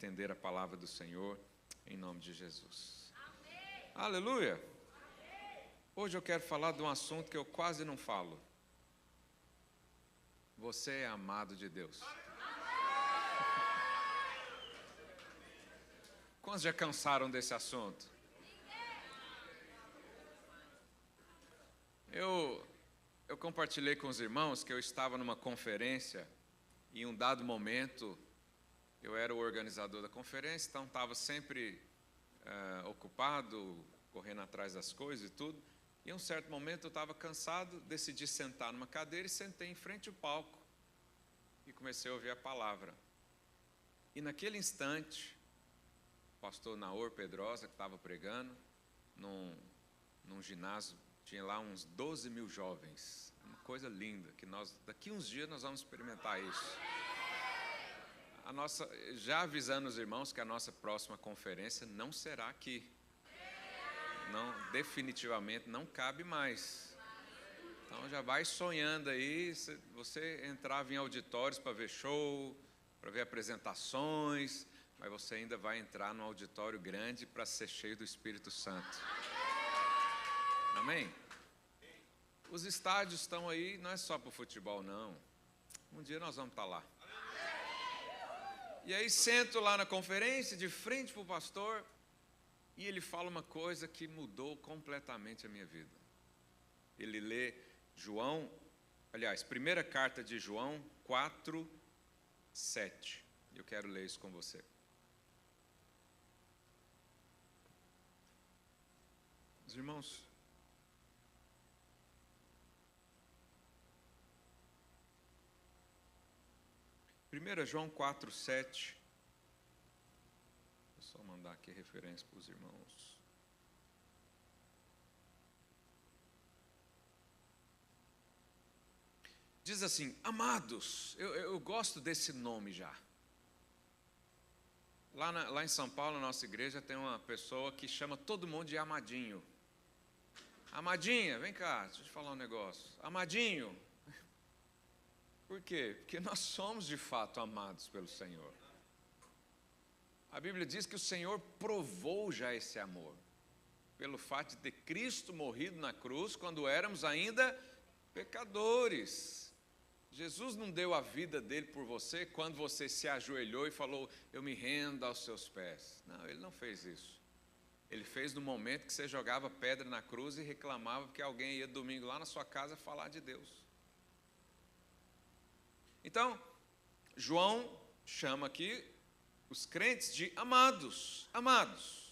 entender a palavra do Senhor, em nome de Jesus. Amém. Aleluia! Amém. Hoje eu quero falar de um assunto que eu quase não falo. Você é amado de Deus. Quantos já cansaram desse assunto? Eu compartilhei com os irmãos que eu estava numa conferência e em um dado momento eu era o organizador da conferência, então estava sempre ocupado, correndo atrás das coisas e tudo. E em um certo momento eu estava cansado, decidi sentar numa cadeira e sentei em frente ao palco e comecei a ouvir a palavra. E naquele instante, o pastor Naor Pedrosa, que estava pregando, num ginásio, tinha lá uns 12 mil jovens, uma coisa linda, que daqui uns dias nós vamos experimentar isso. Já avisando os irmãos que a nossa próxima conferência não será aqui. Não, definitivamente não cabe mais. Então já vai sonhando aí, você entrava em auditórios para ver show, para ver apresentações, mas você ainda vai entrar num auditório grande para ser cheio do Espírito Santo. Amém? Os estádios estão aí, não é só para o futebol, não. Um dia nós vamos estar lá. E aí sento lá na conferência, de frente para o pastor, e ele fala uma coisa que mudou completamente a minha vida. Ele lê primeira carta de João 4:7. Eu quero ler isso com você. Os irmãos, Primeira João 4:7. Vou só mandar aqui referência para os irmãos. Diz assim: amados, eu gosto desse nome já. Lá em São Paulo, na nossa igreja, tem uma pessoa que chama todo mundo de Amadinho. Amadinha, vem cá, deixa eu te falar um negócio. Amadinho. Por quê? Porque nós somos de fato amados pelo Senhor. A Bíblia diz que o Senhor provou já esse amor, pelo fato de ter Cristo morrido na cruz quando éramos ainda pecadores. Jesus não deu a vida dele por você quando você se ajoelhou e falou: eu me rendo aos seus pés. Não, ele não fez isso. Ele fez no momento que você jogava pedra na cruz e reclamava que alguém ia domingo lá na sua casa falar de Deus. Então, João chama aqui os crentes de amados. Amados,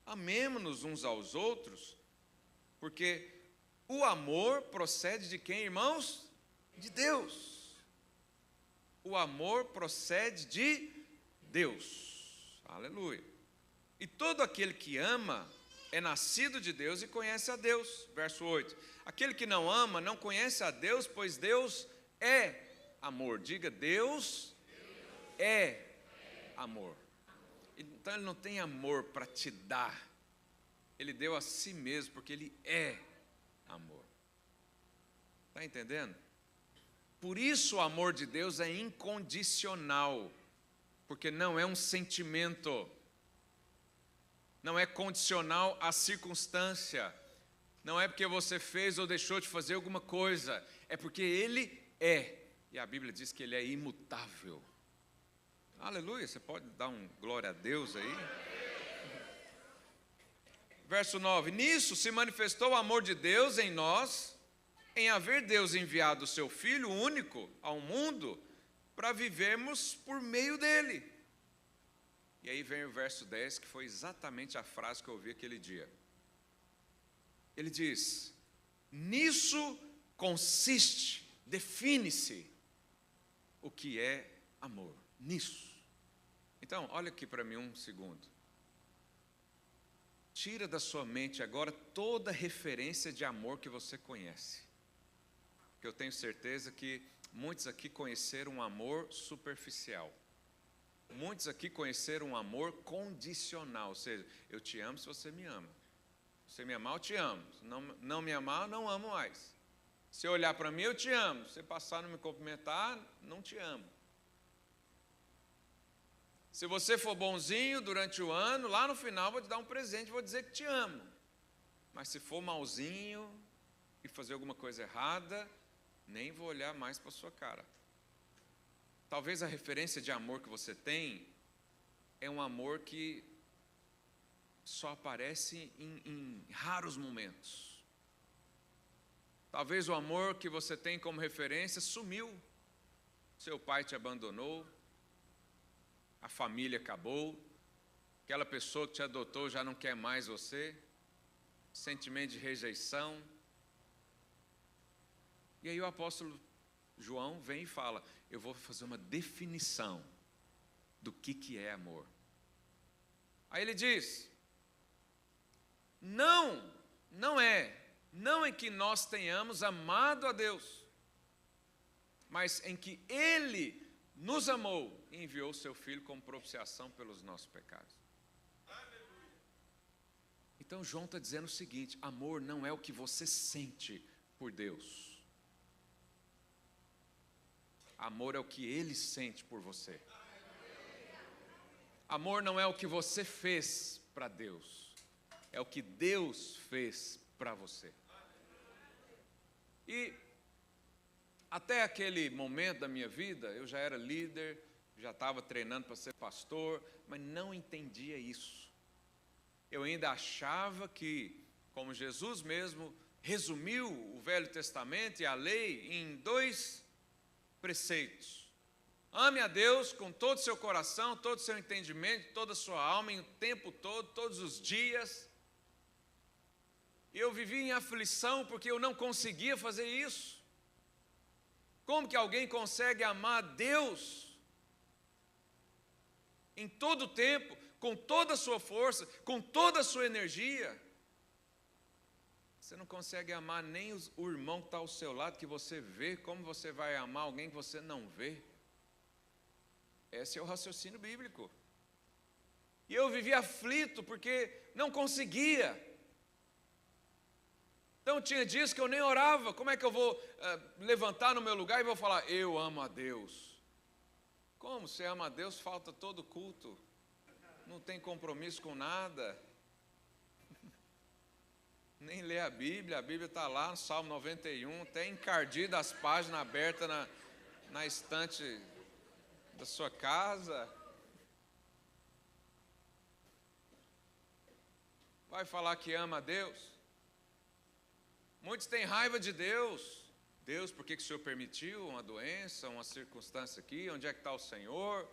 amemo-nos uns aos outros, porque o amor procede de quem, irmãos? De Deus. O amor procede de Deus. Aleluia. E todo aquele que ama é nascido de Deus e conhece a Deus. Verso 8. Aquele que não ama não conhece a Deus, pois Deus é amor. Diga: Deus é amor. Então ele não tem amor para te dar. Ele deu a si mesmo porque ele é amor. Está entendendo? Por isso o amor de Deus é incondicional, porque não é um sentimento, não é condicional à circunstância, não é porque você fez ou deixou de fazer alguma coisa, é porque ele é. E a Bíblia diz que ele é imutável. Aleluia, você pode dar um glória a Deus aí? Verso 9: nisso se manifestou o amor de Deus em nós, em haver Deus enviado o seu Filho único ao mundo, para vivermos por meio dele. E aí vem o verso 10, que foi exatamente a frase que eu ouvi aquele dia. Ele diz: nisso consiste, define-se o que é amor. Nisso. Então, olha aqui para mim um segundo. Tira da sua mente agora toda referência de amor que você conhece. Porque eu tenho certeza que muitos aqui conheceram um amor superficial. Muitos aqui conheceram um amor condicional, ou seja, eu te amo se você me ama. Se você me amar, eu te amo. Se não me amar, eu não amo mais. Se olhar para mim, eu te amo. Se você passar a não me cumprimentar, não te amo. Se você for bonzinho durante o ano, lá no final vou te dar um presente, vou dizer que te amo. Mas se for malzinho e fazer alguma coisa errada, nem vou olhar mais para a sua cara. Talvez a referência de amor que você tem é um amor que só aparece em raros momentos. Talvez o amor que você tem como referência sumiu. Seu pai te abandonou, a família acabou, aquela pessoa que te adotou já não quer mais você, sentimento de rejeição. E aí o apóstolo João vem e fala: eu vou fazer uma definição do que é amor. Aí ele diz: não é que nós tenhamos amado a Deus, mas em que Ele nos amou e enviou o Seu Filho como propiciação pelos nossos pecados. Então João está dizendo o seguinte: amor não é o que você sente por Deus. Amor é o que Ele sente por você. Amor não é o que você fez para Deus, é o que Deus fez para você. E até aquele momento da minha vida, eu já era líder, já estava treinando para ser pastor, mas não entendia isso. Eu ainda achava que, como Jesus mesmo resumiu o Velho Testamento e a lei em 2 preceitos: ame a Deus com todo o seu coração, todo o seu entendimento, toda a sua alma, em o tempo todo, todos os dias. Eu vivia em aflição porque eu não conseguia fazer isso. Como que alguém consegue amar a Deus em todo o tempo, com toda a sua força, com toda a sua energia? Você não consegue amar nem o irmão que está ao seu lado, que você vê. Como você vai amar alguém que você não vê? Esse é o raciocínio bíblico. E eu vivia aflito porque não conseguia. Então tinha dias que eu nem orava. Como é que eu vou levantar no meu lugar e vou falar: eu amo a Deus? Como? Você ama a Deus, falta todo culto, não tem compromisso com nada, nem lê a Bíblia está lá no Salmo 91, tem encardido as páginas abertas na estante da sua casa. Vai falar que ama a Deus? Muitos têm raiva de Deus. Deus, por que o Senhor permitiu uma doença, uma circunstância aqui? Onde é que está o Senhor?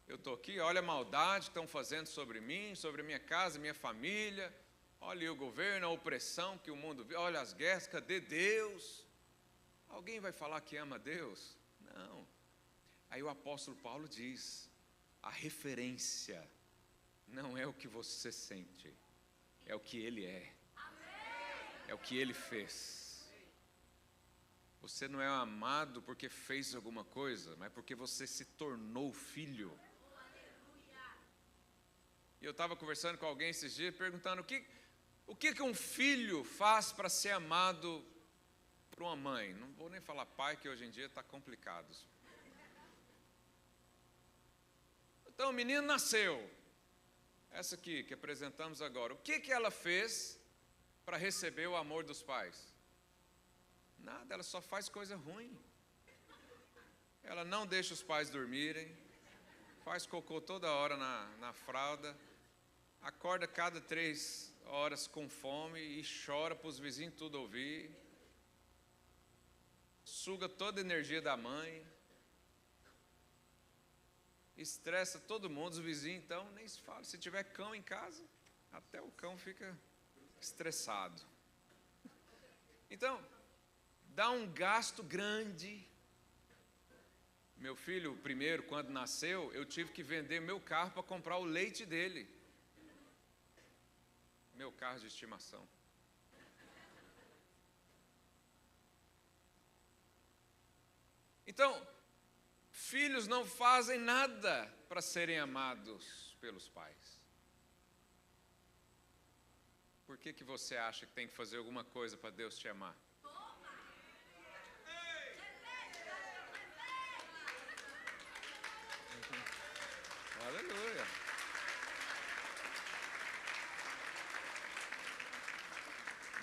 Eu estou aqui, olha a maldade que estão fazendo sobre mim, sobre a minha casa, minha família. Olha o governo, a opressão que o mundo vive. Olha as guerras, cadê Deus? Alguém vai falar que ama a Deus? Não. Aí o apóstolo Paulo diz: a referência não é o que você sente, é o que Ele é. É o que Ele fez. Você não é amado porque fez alguma coisa, mas porque você se tornou filho. E eu estava conversando com alguém esses dias, perguntando o que um filho faz para ser amado por uma mãe. Não vou nem falar pai, que hoje em dia está complicado. Então o menino nasceu. Essa aqui que apresentamos agora. O que ela fez para receber o amor dos pais? Nada, ela só faz coisa ruim. Ela não deixa os pais dormirem, faz cocô toda hora na fralda, acorda cada 3 horas com fome e chora para os vizinhos tudo ouvir, suga toda a energia da mãe, estressa todo mundo, os vizinhos então nem se fala. Se tiver cão em casa, até o cão fica estressado. Então, dá um gasto grande. Meu filho, primeiro, quando nasceu, eu tive que vender meu carro para comprar o leite dele. Meu carro de estimação. Então, filhos não fazem nada para serem amados pelos pais. Por que você acha que tem que fazer alguma coisa para Deus te amar? Aleluia.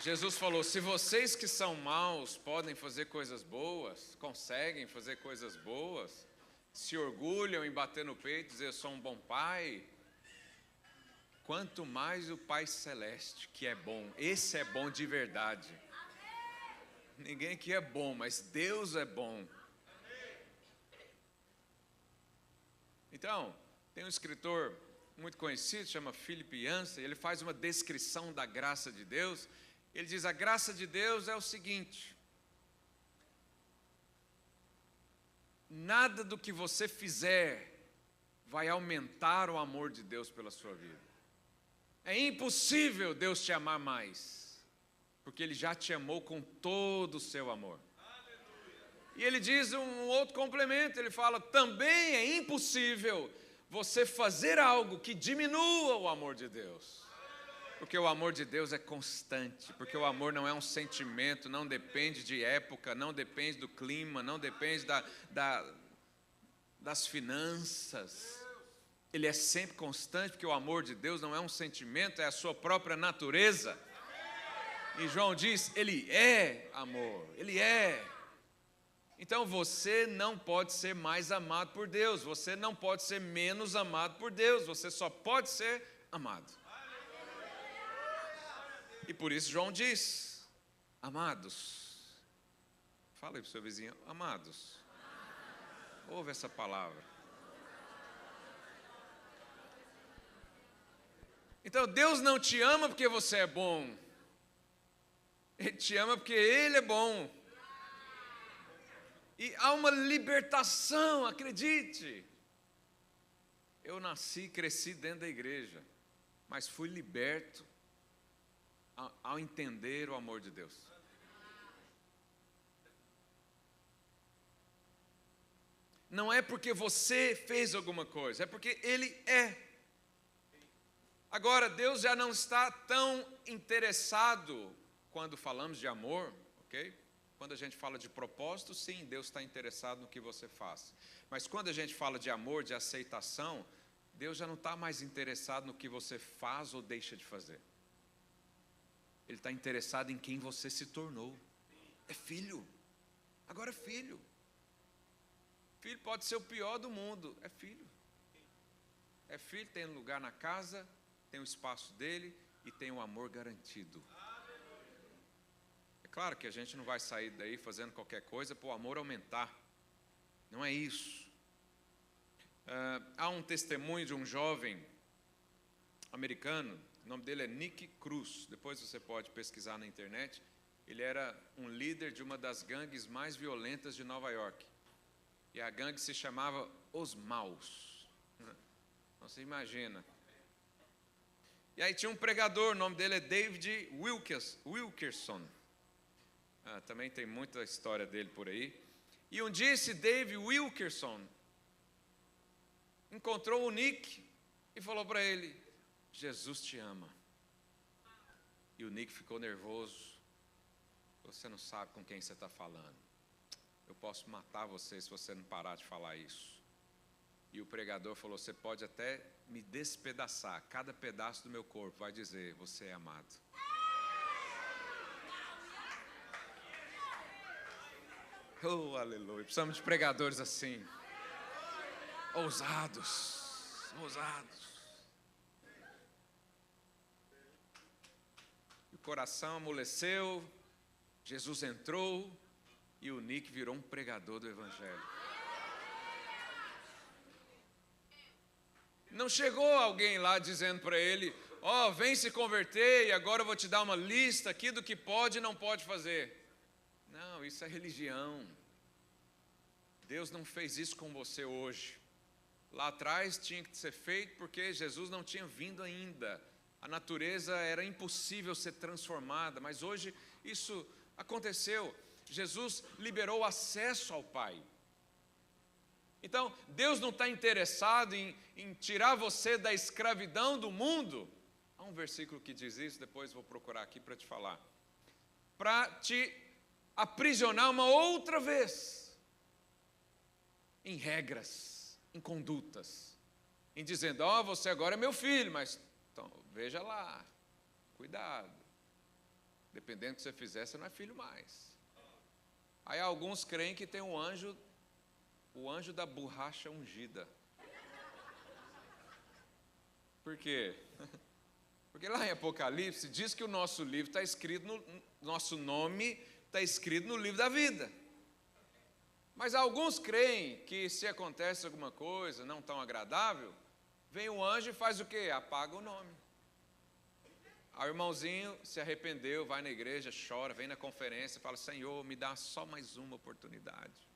Jesus falou: se vocês que são maus podem fazer coisas boas, conseguem fazer coisas boas, se orgulham em bater no peito e dizer eu sou um bom pai, quanto mais o Pai Celeste, que é bom, esse é bom de verdade. Ninguém aqui é bom, mas Deus é bom. Então, tem um escritor muito conhecido, chama Philip Yancey, ele faz uma descrição da graça de Deus. Ele diz: a graça de Deus é o seguinte: nada do que você fizer vai aumentar o amor de Deus pela sua vida. É impossível Deus te amar mais, porque Ele já te amou com todo o seu amor. E ele diz um outro complemento, ele fala: também é impossível você fazer algo que diminua o amor de Deus. Porque o amor de Deus é constante, porque o amor não é um sentimento, não depende de época, não depende do clima, não depende das finanças. Ele é sempre constante, porque o amor de Deus não é um sentimento, é a sua própria natureza. E João diz: Ele é amor, Ele é. Então você não pode ser mais amado por Deus, você não pode ser menos amado por Deus, você só pode ser amado. E por isso João diz: amados, fala aí para o seu vizinho, amados, ouve essa palavra. Então Deus não te ama porque você é bom, Ele te ama porque Ele é bom. E há uma libertação, acredite. Eu nasci e cresci dentro da igreja, mas fui liberto ao entender o amor de Deus. Não é porque você fez alguma coisa, é porque Ele é. Agora, Deus já não está tão interessado quando falamos de amor, ok? Quando a gente fala de propósito, sim, Deus está interessado no que você faz. Mas quando a gente fala de amor, de aceitação, Deus já não está mais interessado no que você faz ou deixa de fazer. Ele está interessado em quem você se tornou. É filho. Agora é filho. Filho pode ser o pior do mundo. É filho. É filho, tem lugar na casa, tem o espaço dele e tem o amor garantido. É claro que a gente não vai sair daí fazendo qualquer coisa para o amor aumentar. Não é isso. Há um testemunho de um jovem americano. O nome dele é Nick Cruz, depois você pode pesquisar na internet. Ele era um líder de uma das gangues mais violentas de Nova York. E a gangue se chamava Os Maus. Então você imagina. E aí tinha um pregador, o nome dele é David Wilkerson. Também tem muita história dele por aí. E um dia esse David Wilkerson encontrou o Nick e falou para ele: Jesus te ama. E o Nick ficou nervoso. Você não sabe com quem você está falando. Eu posso matar você se você não parar de falar isso. E o pregador falou: você pode até me despedaçar, cada pedaço do meu corpo vai dizer: você é amado. Oh, aleluia. Precisamos de pregadores assim. Ousados. O coração amoleceu, Jesus entrou e o Nick virou um pregador do Evangelho. Não chegou alguém lá dizendo para ele: vem se converter e agora eu vou te dar uma lista aqui do que pode e não pode fazer. Não, isso é religião. Deus não fez isso com você hoje. Lá atrás tinha que ser feito porque Jesus não tinha vindo ainda. A natureza era impossível ser transformada, mas hoje isso aconteceu. Jesus liberou acesso ao Pai. Então, Deus não está interessado em tirar você da escravidão do mundo. Há um versículo que diz isso, depois vou procurar aqui para te falar. Para te aprisionar uma outra vez em regras, em condutas. em dizendo, você agora é meu filho, mas então, veja lá, cuidado. Dependendo do que você fizer, você não é filho mais. Aí alguns creem que tem o anjo da borracha ungida. Por quê? Porque lá em Apocalipse diz que o nosso livro está escrito, nosso nome está escrito no livro da vida. Mas alguns creem que se acontece alguma coisa não tão agradável, vem o anjo e faz o quê? Apaga o nome. Aí o irmãozinho se arrependeu, vai na igreja, chora, vem na conferência, fala, Senhor, me dá só mais uma oportunidade.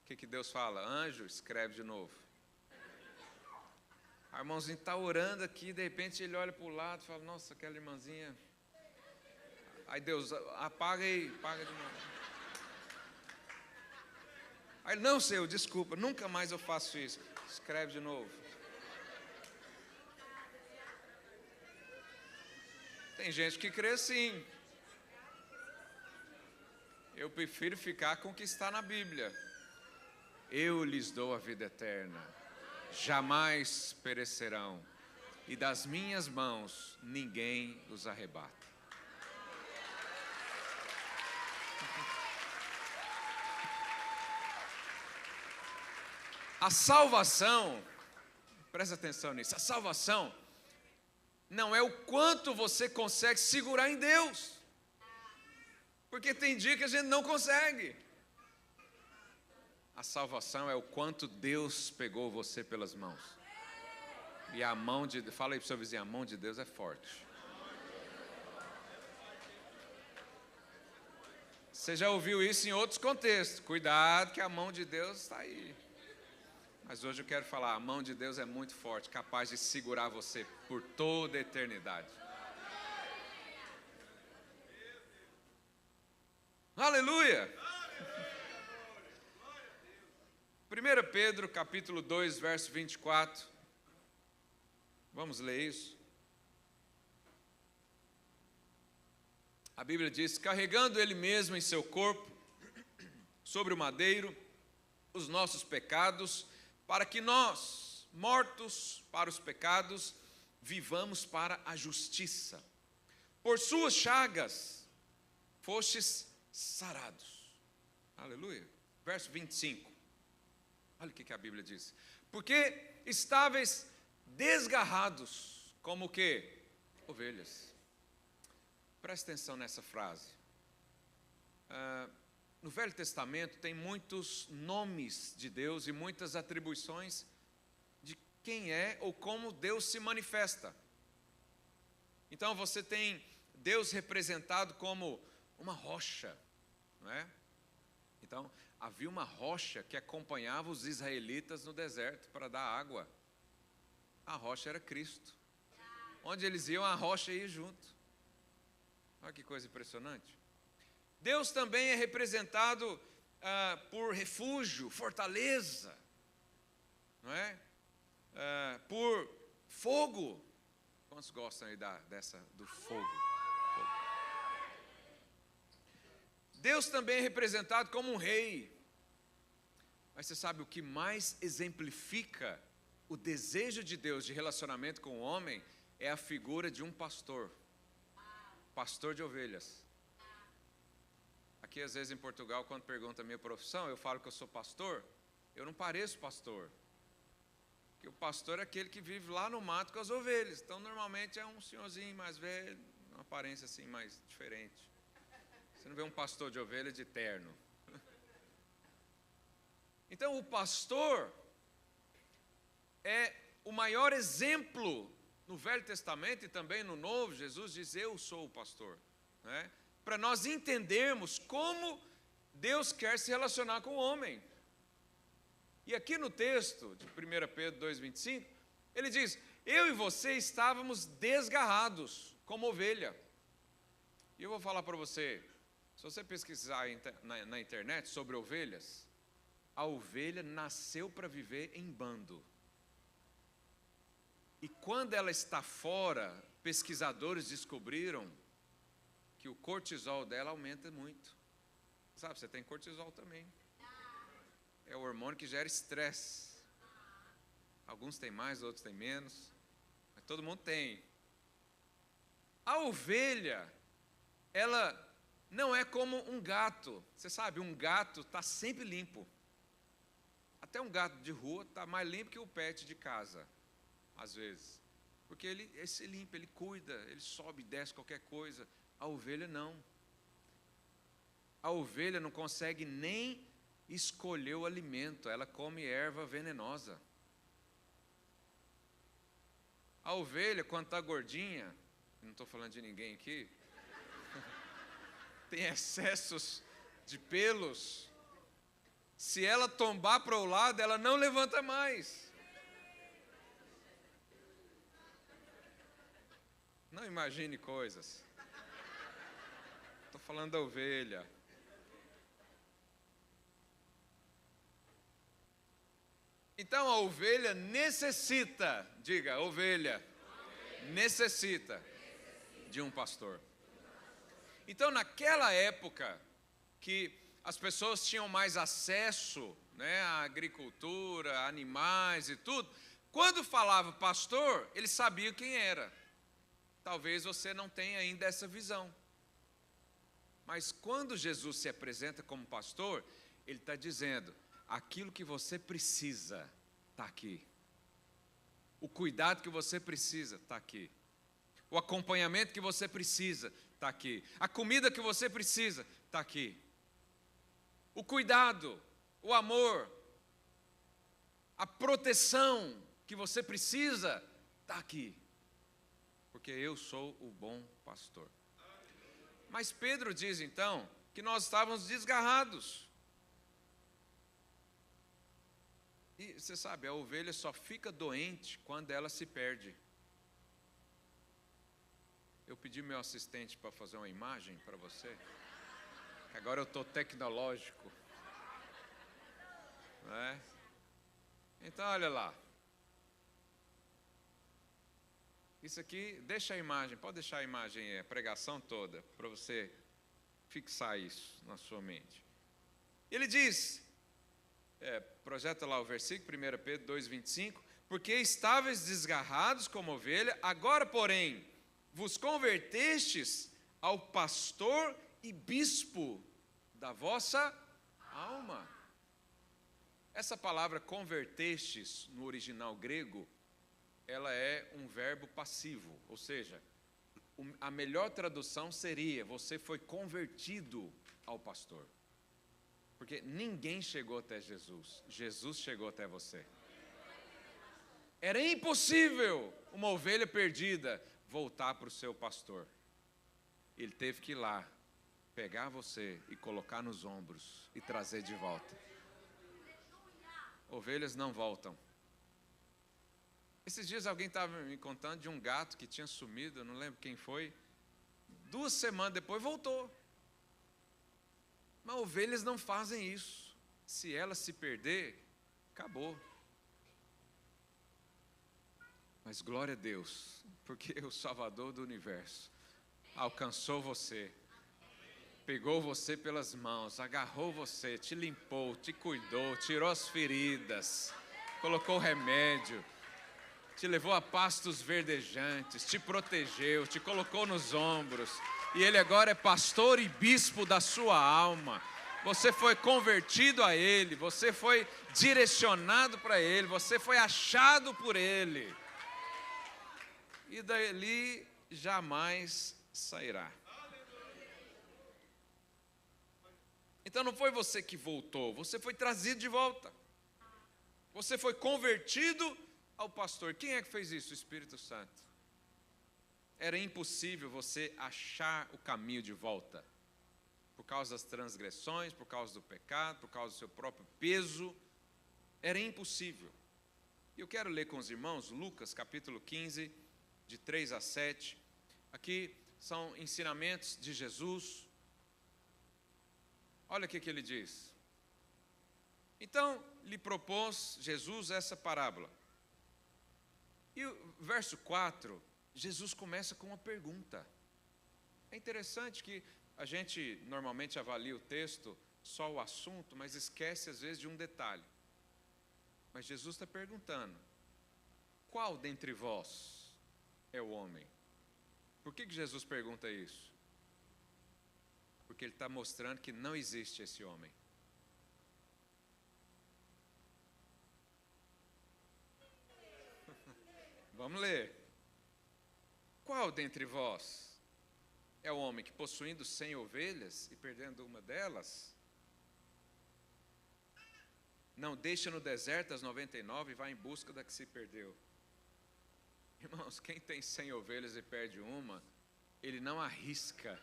O que Deus fala? Anjo, escreve de novo. O irmãozinho está orando aqui, de repente ele olha para o lado e fala, nossa, aquela irmãzinha. Aí Deus, apaga aí, apaga de novo. Aí ele, não, Senhor, desculpa, nunca mais eu faço isso. Escreve de novo. Tem gente que crê assim. Eu prefiro ficar com o que está na Bíblia. Eu lhes dou a vida eterna, jamais perecerão, e das minhas mãos ninguém os arrebata. A salvação, presta atenção nisso, a salvação não é o quanto você consegue segurar em Deus, porque tem dia que a gente não consegue. A salvação é o quanto Deus pegou você pelas mãos. E a mão de Deus, fala aí para o seu vizinho, a mão de Deus é forte. Você já ouviu isso em outros contextos. Cuidado que a mão de Deus está aí. Mas hoje eu quero falar, a mão de Deus é muito forte, capaz de segurar você por toda a eternidade. Aleluia! 1 Pedro, capítulo 2, verso 24. Vamos ler isso. A Bíblia diz, carregando Ele mesmo em seu corpo, sobre o madeiro, os nossos pecados, para que nós, mortos para os pecados, vivamos para a justiça. Por suas chagas, fostes sarados. Aleluia. Verso 25. Olha o que a Bíblia diz. Porque estáveis desgarrados, como o quê? Ovelhas. Presta atenção nessa frase. No Velho Testamento tem muitos nomes de Deus e muitas atribuições de quem é ou como Deus se manifesta. Então você tem Deus representado como uma rocha, não é? Então havia uma rocha que acompanhava os israelitas no deserto para dar água. A rocha era Cristo. Onde eles iam, a rocha ia junto. Olha que coisa impressionante. Deus também é representado por refúgio, fortaleza, não é? Por fogo. Quantos gostam aí do fogo? Deus também é representado como um rei. Mas você sabe o que mais exemplifica o desejo de Deus de relacionamento com o homem? É a figura de um pastor. Pastor de ovelhas. Aqui às vezes em Portugal, quando perguntam a minha profissão, eu falo que eu sou pastor. Eu não pareço pastor. Porque o pastor é aquele que vive lá no mato com as ovelhas. Então normalmente é um senhorzinho mais velho, uma aparência assim mais diferente. Você não vê um pastor de ovelha de terno. Então o pastor é o maior exemplo no Velho Testamento e também no Novo. Jesus diz, eu sou o pastor, né? Para nós entendermos como Deus quer se relacionar com o homem. E aqui no texto de 1 Pedro 2,25, ele diz, eu e você estávamos desgarrados como ovelha. E eu vou falar para você, se você pesquisar na internet sobre ovelhas, a ovelha nasceu para viver em bando. E quando ela está fora, pesquisadores descobriram que o cortisol dela aumenta muito. Sabe, você tem cortisol também. É o hormônio que gera estresse. Alguns têm mais, outros têm menos, mas todo mundo tem. A ovelha, ela não é como um gato. Você sabe, um gato está sempre limpo. Até um gato de rua está mais limpo que o pet de casa, às vezes. Porque ele se limpa, ele cuida, ele sobe e desce qualquer coisa. A ovelha não. A ovelha não consegue nem escolher o alimento, ela come erva venenosa. A ovelha, quando está gordinha, não estou falando de ninguém aqui, tem excessos de pelos, se ela tombar para o lado, ela não levanta mais. Não imagine coisas. Estou falando da ovelha. Então a ovelha necessita, diga, ovelha, necessita de um pastor. Então naquela época que as pessoas tinham mais acesso, né, à agricultura, a animais e tudo, quando falava pastor, eles sabiam quem era. Talvez você não tenha ainda essa visão. Mas quando Jesus se apresenta como pastor, ele está dizendo: aquilo que você precisa está aqui. O cuidado que você precisa está aqui. O acompanhamento que você precisa está aqui. A comida que você precisa está aqui. O cuidado, o amor, a proteção que você precisa está aqui. Porque eu sou o bom pastor. Mas Pedro diz então que nós estávamos desgarrados. E você sabe, a ovelha só fica doente quando ela se perde. Eu pedi meu assistente para fazer uma imagem para você. Agora eu estou tecnológico. Não é? Então, olha lá. Isso aqui, deixa a imagem, pode deixar a imagem aí, a pregação toda, para você fixar isso na sua mente. Ele diz, projeta lá o versículo, 1 Pedro 2,25, porque estáveis desgarrados como ovelha, agora, porém, vos convertestes ao pastor e bispo da vossa alma. Essa palavra convertestes, no original grego, ela é um verbo passivo, ou seja, a melhor tradução seria: você foi convertido ao pastor. Porque ninguém chegou até Jesus, Jesus chegou até você. Era impossível uma ovelha perdida voltar para o seu pastor. Ele teve que ir lá, pegar você e colocar nos ombros e trazer de volta. Ovelhas não voltam. Esses dias alguém estava me contando de um gato que tinha sumido, eu não lembro quem foi. 2 semanas depois voltou. Mas ovelhas não fazem isso. Se ela se perder, acabou. Mas glória a Deus, porque o Salvador do universo alcançou você, pegou você pelas mãos, agarrou você, te limpou, te cuidou, tirou as feridas, colocou remédio, te levou a pastos verdejantes, te protegeu, te colocou nos ombros, e Ele agora é pastor e bispo da sua alma. Você foi convertido a Ele, você foi direcionado para Ele, você foi achado por Ele, e dali jamais sairá. Então não foi você que voltou, você foi trazido de volta, você foi convertido ao pastor. Quem é que fez isso? O Espírito Santo. Era impossível você achar o caminho de volta, por causa das transgressões, por causa do pecado, por causa do seu próprio peso. Era impossível. E eu quero ler com os irmãos Lucas capítulo 15, de 3 a 7. Aqui são ensinamentos de Jesus. Olha o que ele diz. Então lhe propôs Jesus essa parábola. E o verso 4, Jesus começa com uma pergunta. É interessante que a gente normalmente avalia o texto, só o assunto, mas esquece às vezes de um detalhe. Mas Jesus está perguntando: qual dentre vós é o homem? Por que Jesus pergunta isso? Porque ele está mostrando que não existe esse homem. Vamos ler. Qual dentre vós é o homem que, possuindo 100 ovelhas e perdendo uma delas, não deixa no deserto as 99 e vai em busca da que se perdeu? Irmãos, quem tem 100 ovelhas e perde uma, ele não arrisca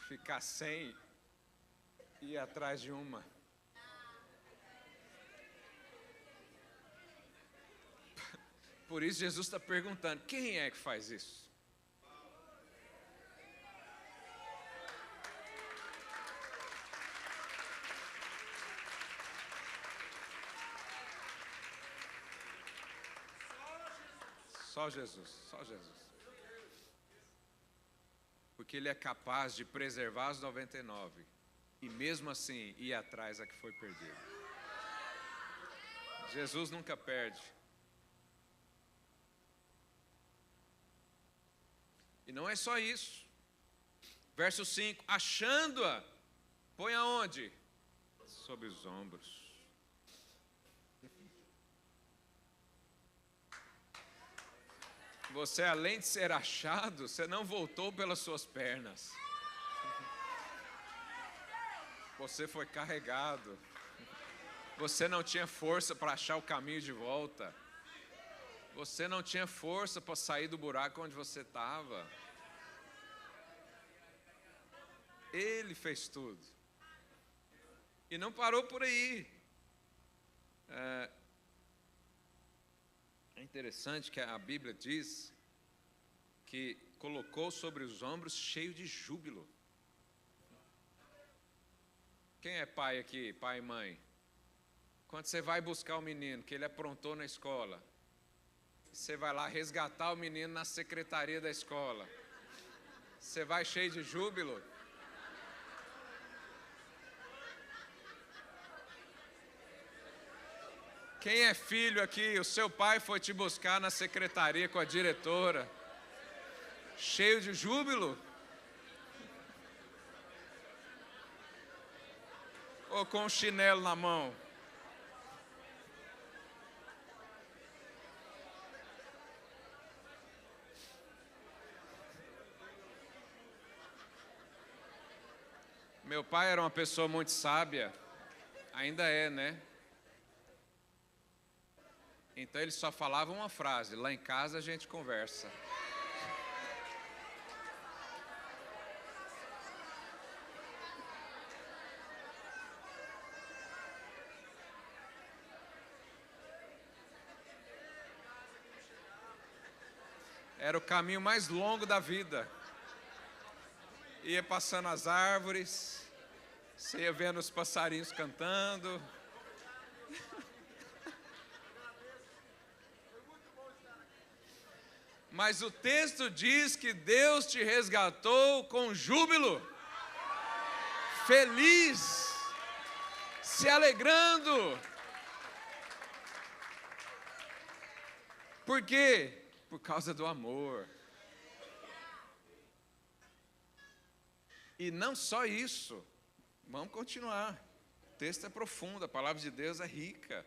ficar sem e ir atrás de uma. Por isso Jesus está perguntando, quem é que faz isso? Só Jesus, só Jesus. Porque Ele é capaz de preservar as 99 e mesmo assim ir atrás da que foi perdida. Jesus nunca perde. E não é só isso. Verso 5, achando-a, põe aonde? Sobre os ombros. Você, além de ser achado, você não voltou pelas suas pernas. Você foi carregado. Você não tinha força para achar o caminho de volta. Você não tinha força para sair do buraco onde você estava. Ele fez tudo. E não parou por aí. É interessante que a Bíblia diz que colocou sobre os ombros cheio de júbilo. Quem é pai aqui, pai e mãe? Quando você vai buscar o menino, que ele aprontou na escola, você vai lá resgatar o menino na secretaria da escola, você vai cheio de júbilo? Quem é filho aqui, o seu pai foi te buscar na secretaria com a diretora, cheio de júbilo? Ou com um chinelo na mão? Meu pai era uma pessoa muito sábia, ainda é, né? Então ele só falava uma frase, lá em casa a gente conversa. Era o caminho mais longo da vida. Ia passando as árvores, você ia vendo os passarinhos cantando. Mas o texto diz que Deus te resgatou com júbilo, feliz, se alegrando. Por quê? Por causa do amor. E não só isso, vamos continuar. O texto é profundo, a palavra de Deus é rica.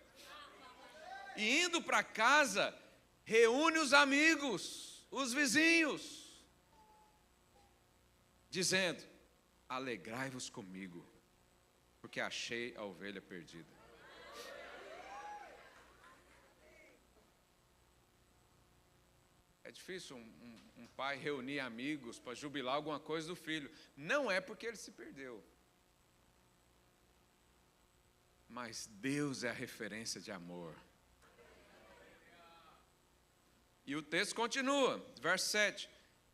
E indo para casa, reúne os amigos, os vizinhos, dizendo: alegrai-vos comigo, porque achei a ovelha perdida. É difícil um pai reunir amigos para jubilar alguma coisa do filho. Não é porque ele se perdeu, mas Deus é a referência de amor. E o texto continua, verso 7.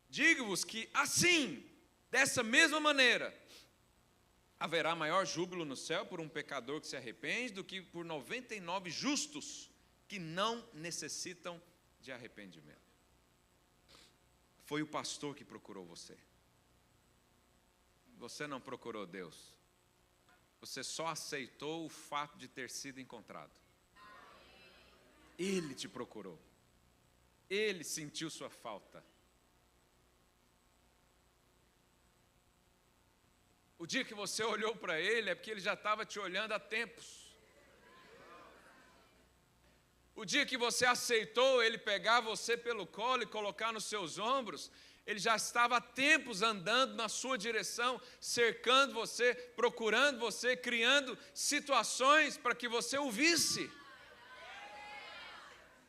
Digo-vos que assim, dessa mesma maneira, haverá maior júbilo no céu por um pecador que se arrepende do que por 99 justos que não necessitam de arrependimento. Foi o pastor que procurou você. Você não procurou Deus. Você só aceitou o fato de ter sido encontrado. Ele te procurou. Ele sentiu sua falta. O dia que você olhou para Ele é porque Ele já estava te olhando há tempos. O dia que você aceitou Ele pegar você pelo colo e colocar nos seus ombros, Ele já estava há tempos andando na sua direção, cercando você, procurando você, criando situações para que você o visse.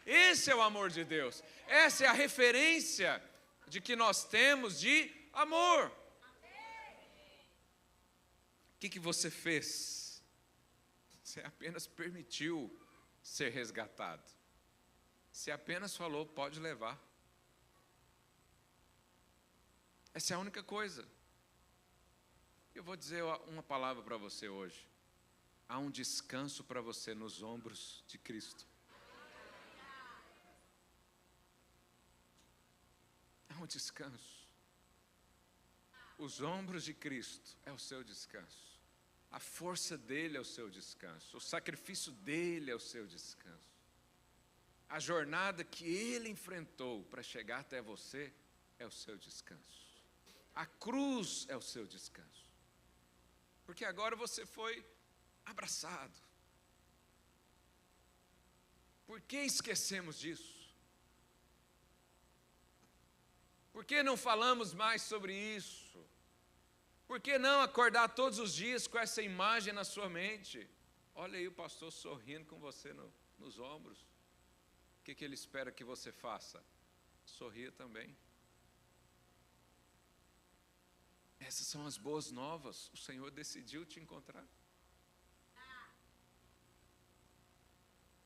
Esse é o amor de Deus. Essa é a referência de que nós temos de amor. O que você fez? Você apenas permitiu ser resgatado. Você apenas falou, pode levar. Essa é a única coisa. Eu vou dizer uma palavra para você hoje. Há um descanso para você nos ombros de Cristo. Há um descanso. Os ombros de Cristo é o seu descanso. A força dele é o seu descanso. O sacrifício dele é o seu descanso. A jornada que ele enfrentou para chegar até você é o seu descanso. A cruz é o seu descanso. Porque agora você foi abraçado. Por que esquecemos disso? Por que não falamos mais sobre isso? Por que não acordar todos os dias com essa imagem na sua mente? Olha aí o pastor sorrindo com você nos ombros. O que ele espera que você faça? Sorria também. Essas são as boas novas. O Senhor decidiu te encontrar.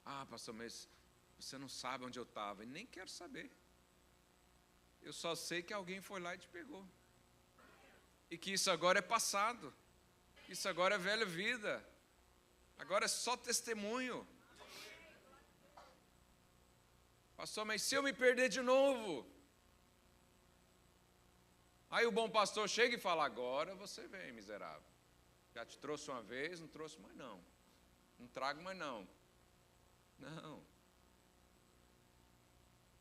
Ah, pastor, mas você não sabe onde eu estava. Nem quero saber. Eu só sei que alguém foi lá e te pegou. E que isso agora é passado. Isso agora é velha vida. Agora é só testemunho. Pastor, mas se eu me perder de novo? Aí o bom pastor chega e fala, agora você vem, miserável. Já te trouxe uma vez, não trouxe mais não. Não trago mais não. Não.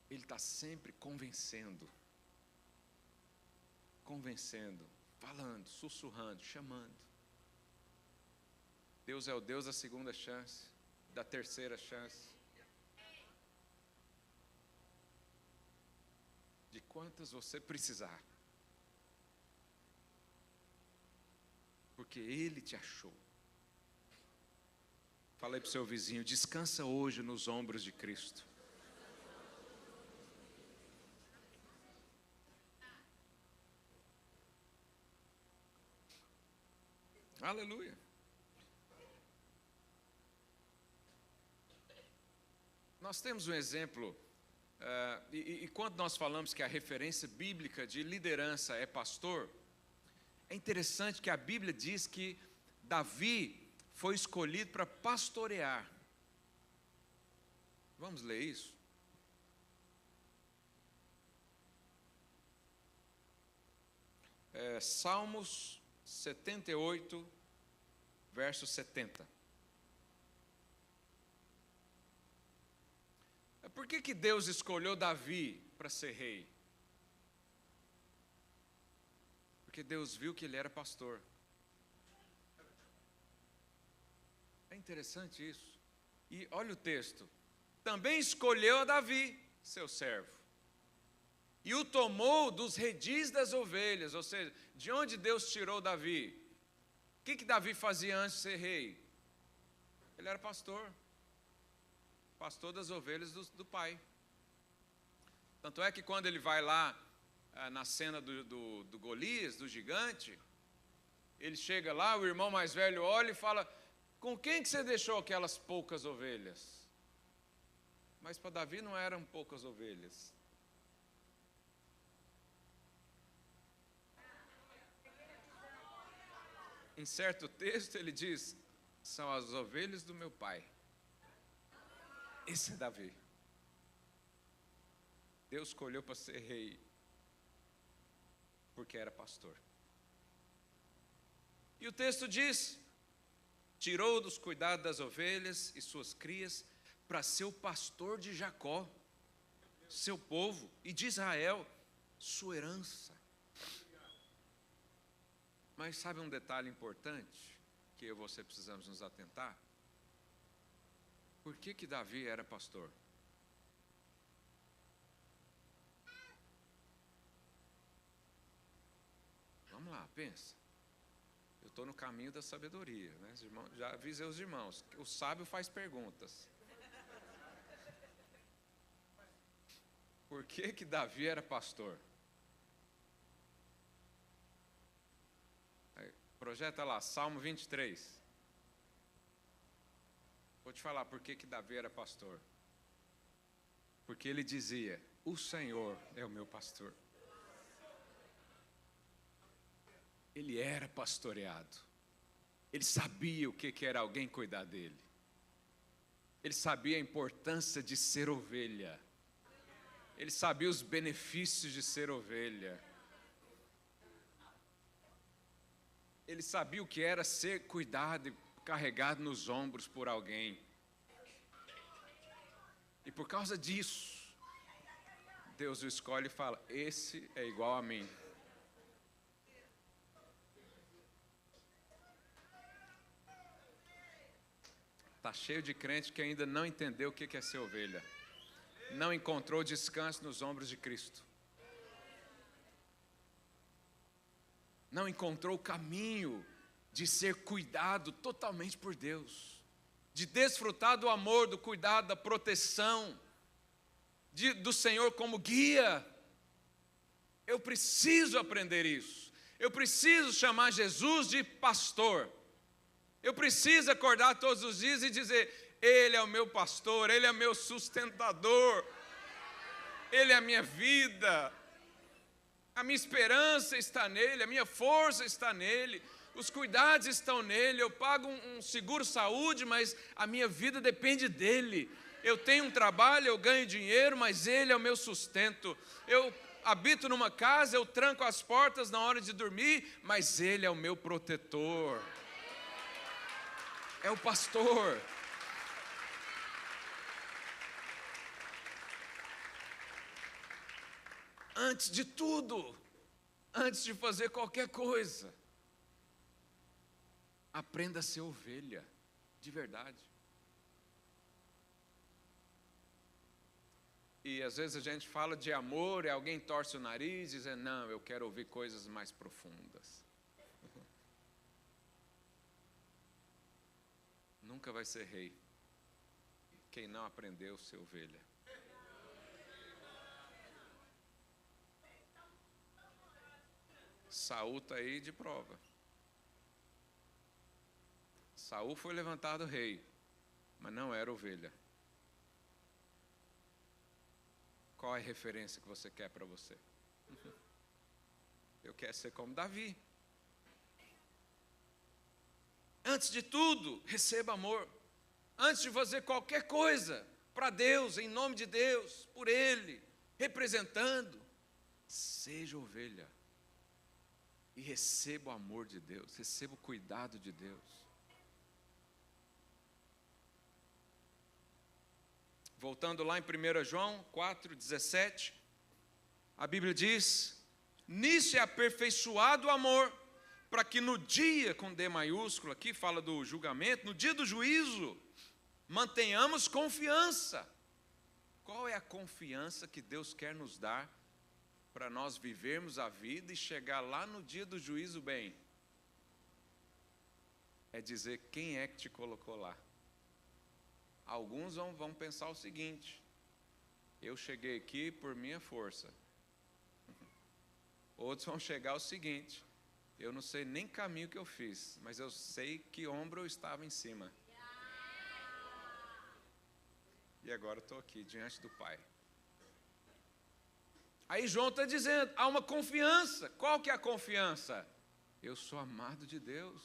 Ele está sempre convencendo. Convencendo, falando, sussurrando, chamando. Deus é o Deus da segunda chance, da terceira chance. De quantas você precisar. Porque Ele te achou. Falei para o seu vizinho, descansa hoje nos ombros de Cristo. Aleluia. Nós temos um exemplo, e quando nós falamos que a referência bíblica de liderança é pastor, é interessante que a Bíblia diz que Davi foi escolhido para pastorear. Vamos ler isso? Salmos 78, verso 70. Por que Deus escolheu Davi para ser rei? Porque Deus viu que ele era pastor. É interessante isso. E olha o texto. Também escolheu a Davi, seu servo, e o tomou dos redis das ovelhas. Ou seja, de onde Deus tirou Davi? O que Davi fazia antes de ser rei? Ele era pastor. Pastor das ovelhas do pai. Tanto é que quando ele vai lá na cena do Golias, do gigante, ele chega lá, o irmão mais velho olha e fala, com quem que você deixou aquelas poucas ovelhas? Mas para Davi não eram poucas ovelhas. Em certo texto ele diz, são as ovelhas do meu pai. Esse é Davi. Deus escolheu para ser rei, porque era pastor. E o texto diz, tirou dos cuidados das ovelhas e suas crias, para ser o pastor de Jacó, seu povo, e de Israel, sua herança. Mas sabe um detalhe importante que eu e você precisamos nos atentar? Por que Davi era pastor? Vamos lá, pensa. Eu estou no caminho da sabedoria, né? Já avisei os irmãos, o sábio faz perguntas. Por que Davi era pastor? Aí, projeta lá, Salmo 23. Vou te falar por que Davi era pastor. Porque ele dizia, o Senhor é o meu pastor. Ele era pastoreado. Ele sabia o que era alguém cuidar dele. Ele sabia a importância de ser ovelha. Ele sabia os benefícios de ser ovelha. Ele sabia o que era ser cuidado e carregado nos ombros por alguém. E por causa disso, Deus o escolhe e fala, esse é igual a mim. Está cheio de crente que ainda não entendeu o que é ser ovelha. Não encontrou descanso nos ombros de Cristo. Não encontrou o caminho de ser cuidado totalmente por Deus. De desfrutar do amor, do cuidado, da proteção, do Senhor como guia. Eu preciso aprender isso. Eu preciso chamar Jesus de pastor. Eu preciso acordar todos os dias e dizer, Ele é o meu pastor, Ele é meu sustentador, Ele é a minha vida, a minha esperança está nele, a minha força está nele, os cuidados estão nele, eu pago um seguro-saúde, mas a minha vida depende dele. Eu tenho um trabalho, eu ganho dinheiro, mas ele é o meu sustento. Eu habito numa casa, eu tranco as portas na hora de dormir, mas ele é o meu protetor. É o pastor. Antes de tudo, antes de fazer qualquer coisa, aprenda a ser ovelha, de verdade. E às vezes a gente fala de amor e alguém torce o nariz e diz, não, eu quero ouvir coisas mais profundas. Nunca vai ser rei quem não aprendeu a ser ovelha. Saul está aí de prova. Saul foi levantado rei, mas não era ovelha. Qual é a referência que você quer para você? Eu quero ser como Davi. Antes de tudo, receba amor. Antes de fazer qualquer coisa para Deus, em nome de Deus, por Ele, representando, seja ovelha. E receba o amor de Deus, receba o cuidado de Deus. Voltando lá em 1 João 4,17, a Bíblia diz, nisso é aperfeiçoado o amor, para que no dia, com D maiúsculo aqui, fala do julgamento, no dia do juízo, mantenhamos confiança. Qual é a confiança que Deus quer nos dar para nós vivermos a vida e chegar lá no dia do juízo bem? É dizer quem é que te colocou lá. Alguns vão pensar o seguinte, eu cheguei aqui por minha força. Outros vão chegar ao seguinte, eu não sei nem caminho que eu fiz, mas eu sei que ombro eu estava em cima. E agora eu estou aqui, diante do Pai. Aí João está dizendo, há uma confiança. Qual que é a confiança? Eu sou amado de Deus.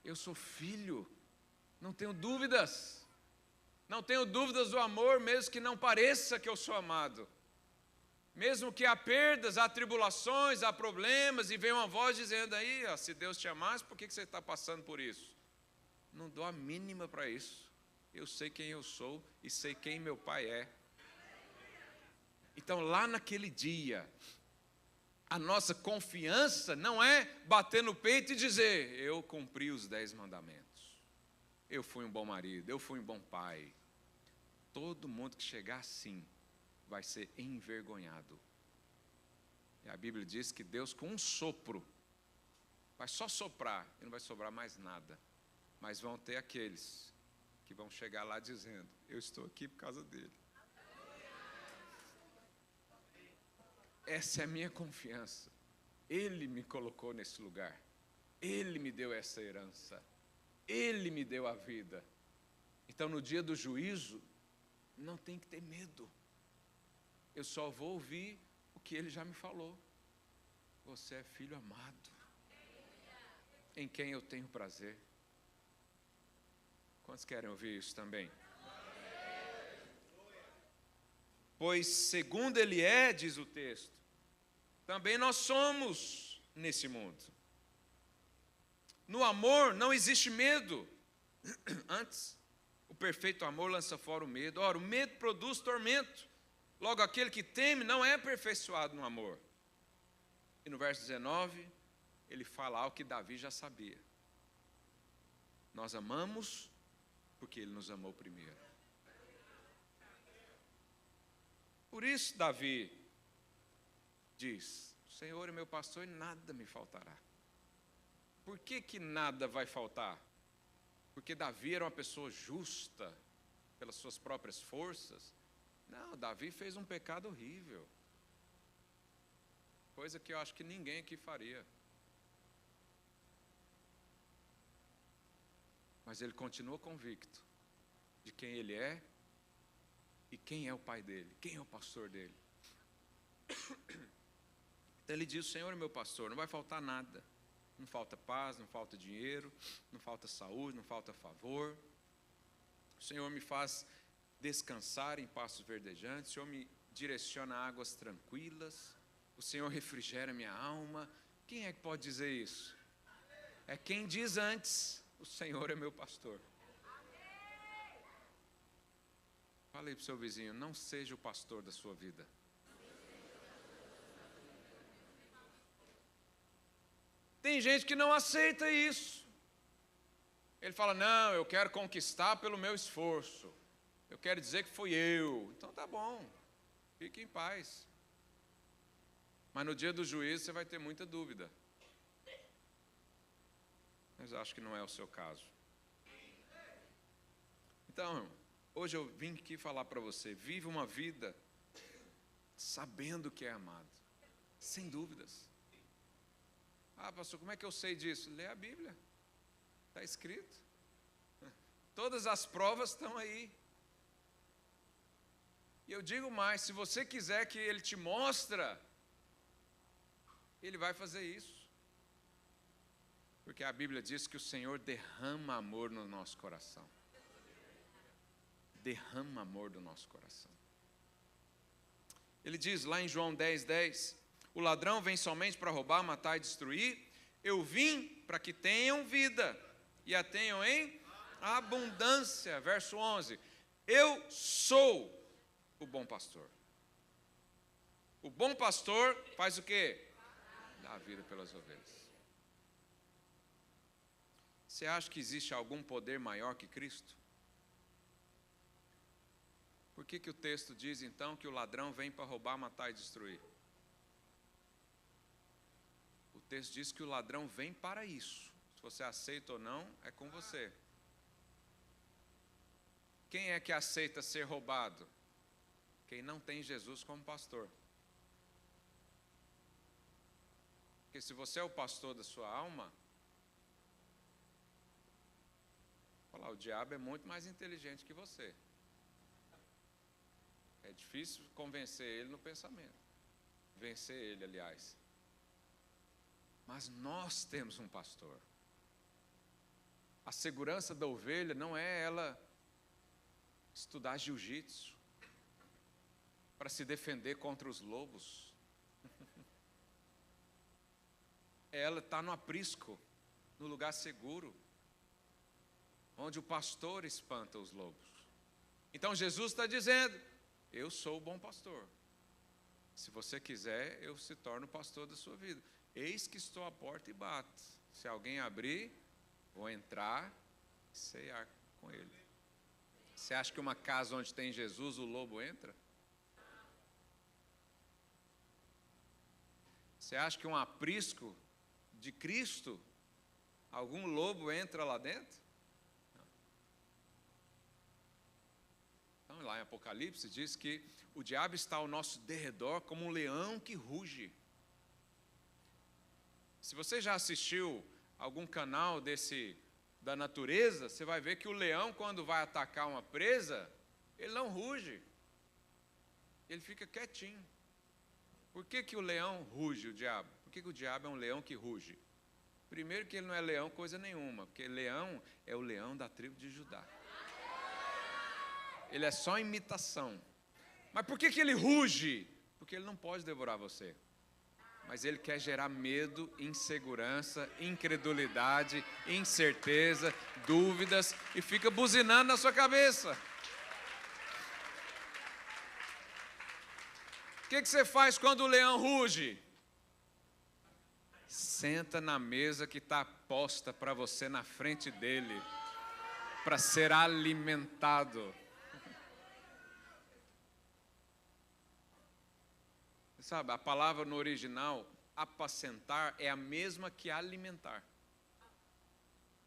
Eu sou filho. Não tenho dúvidas. Não tenho dúvidas do amor, mesmo que não pareça que eu sou amado. Mesmo que há perdas, há tribulações, há problemas, e vem uma voz dizendo aí, ó, se Deus te amasse, por que você está passando por isso? Não dou a mínima para isso. Eu sei quem eu sou e sei quem meu pai é. Então, lá naquele dia, a nossa confiança não é bater no peito e dizer: eu cumpri os 10 mandamentos, eu fui um bom marido, eu fui um bom pai. Todo mundo que chegar assim vai ser envergonhado. E a Bíblia diz que Deus, com um sopro, vai só soprar e não vai sobrar mais nada. Mas vão ter aqueles que vão chegar lá dizendo: eu estou aqui por causa dele. Essa é a minha confiança. Ele me colocou nesse lugar. Ele me deu essa herança. Ele me deu a vida. Então, no dia do juízo, não tem que ter medo. Eu só vou ouvir o que ele já me falou. Você é filho amado, em quem eu tenho prazer. Quantos querem ouvir isso também? Pois segundo ele é, diz o texto, também nós somos nesse mundo. No amor não existe medo. Antes, o perfeito amor lança fora o medo. Ora, o medo produz tormento. Logo, aquele que teme não é aperfeiçoado no amor. E no verso 19, ele fala algo que Davi já sabia. Nós amamos porque ele nos amou primeiro. Por isso Davi diz: o Senhor é meu pastor e nada me faltará. Por que nada vai faltar? Porque Davi era uma pessoa justa pelas suas próprias forças? Não, Davi fez um pecado horrível. Coisa que eu acho que ninguém aqui faria. Mas ele continua convicto de quem ele é e quem é o pai dele, quem é o pastor dele. Então ele diz: o Senhor é meu pastor, não vai faltar nada. Não falta paz, não falta dinheiro, não falta saúde, não falta favor. O Senhor me faz descansar em pastos verdejantes, o Senhor me direciona a águas tranquilas, o Senhor refrigera minha alma. Quem é que pode dizer isso? É quem diz antes: o Senhor é meu pastor. Fala aí para o seu vizinho: não seja o pastor da sua vida. Tem gente que não aceita isso. Ele fala: não, eu quero conquistar pelo meu esforço. Eu quero dizer que fui eu. Então tá bom, fique em paz. Mas no dia do juízo você vai ter muita dúvida. Mas acho que não é o seu caso. Então, hoje eu vim aqui falar para você: vive uma vida sabendo que é amado, sem dúvidas. Ah, pastor, como é que eu sei disso? Lê a Bíblia, está escrito. Todas as provas estão aí. E eu digo mais: se você quiser que Ele te mostre, Ele vai fazer isso. Porque a Bíblia diz que o Senhor derrama amor no nosso coração. Derrama amor do nosso coração. Ele diz lá em João 10:10: o ladrão vem somente para roubar, matar e destruir. Eu vim para que tenham vida e a tenham em abundância. Verso 11: eu sou o bom pastor. O bom pastor faz o quê? Dá a vida pelas ovelhas. Você acha que existe algum poder maior que Cristo? Por que o texto diz então que o ladrão vem para roubar, matar e destruir? O texto diz que o ladrão vem para isso. Se você aceita ou não, é com você. Quem é que aceita ser roubado? Quem não tem Jesus como pastor. Porque se você é o pastor da sua alma, olha lá, o diabo é muito mais inteligente que você. É difícil convencer ele no pensamento. Vencer ele, aliás. Mas nós temos um pastor. A segurança da ovelha não é ela estudar jiu-jitsu para se defender contra os lobos. É ela estar no aprisco, no lugar seguro. onde o pastor espanta os lobos. Então Jesus está dizendo, eu sou o bom pastor. Se você quiser, eu se torno pastor da sua vida. Eis que estou à porta e bato. Se alguém abrir, vou entrar e ceiar com ele. Você acha que uma casa onde tem Jesus, o lobo entra? Você acha que um aprisco de Cristo, algum lobo entra lá dentro? Não. Então, lá em Apocalipse diz que o diabo está ao nosso derredor como um leão que ruge. Se você já assistiu algum canal da natureza, você vai ver que o leão, quando vai atacar uma presa, ele não ruge. Ele fica quietinho. Por que o leão ruge, o diabo? Por que o diabo é um leão que ruge? Primeiro que ele não é leão coisa nenhuma, porque leão é o leão da tribo de Judá. Ele é só imitação. Mas por que ele ruge? Porque ele não pode devorar você. Mas ele quer gerar medo, insegurança, incredulidade, incerteza, dúvidas e fica buzinando na sua cabeça. O que você faz quando o leão ruge? Senta na mesa que está posta para você na frente dele, para ser alimentado. Sabe, a palavra no original, apacentar, é a mesma que alimentar.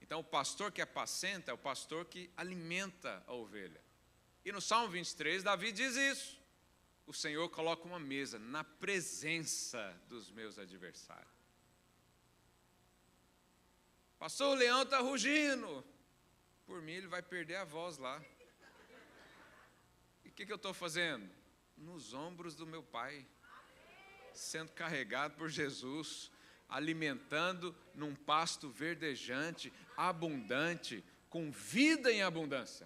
Então, o pastor que apacenta é o pastor que alimenta a ovelha. E no Salmo 23, Davi diz isso. O Senhor coloca uma mesa na presença dos meus adversários. Pastor, o leão está rugindo. Por mim, ele vai perder a voz lá. E o que eu estou fazendo? Nos ombros do meu Pai. Sendo carregado por Jesus, alimentando num pasto verdejante, abundante, com vida em abundância.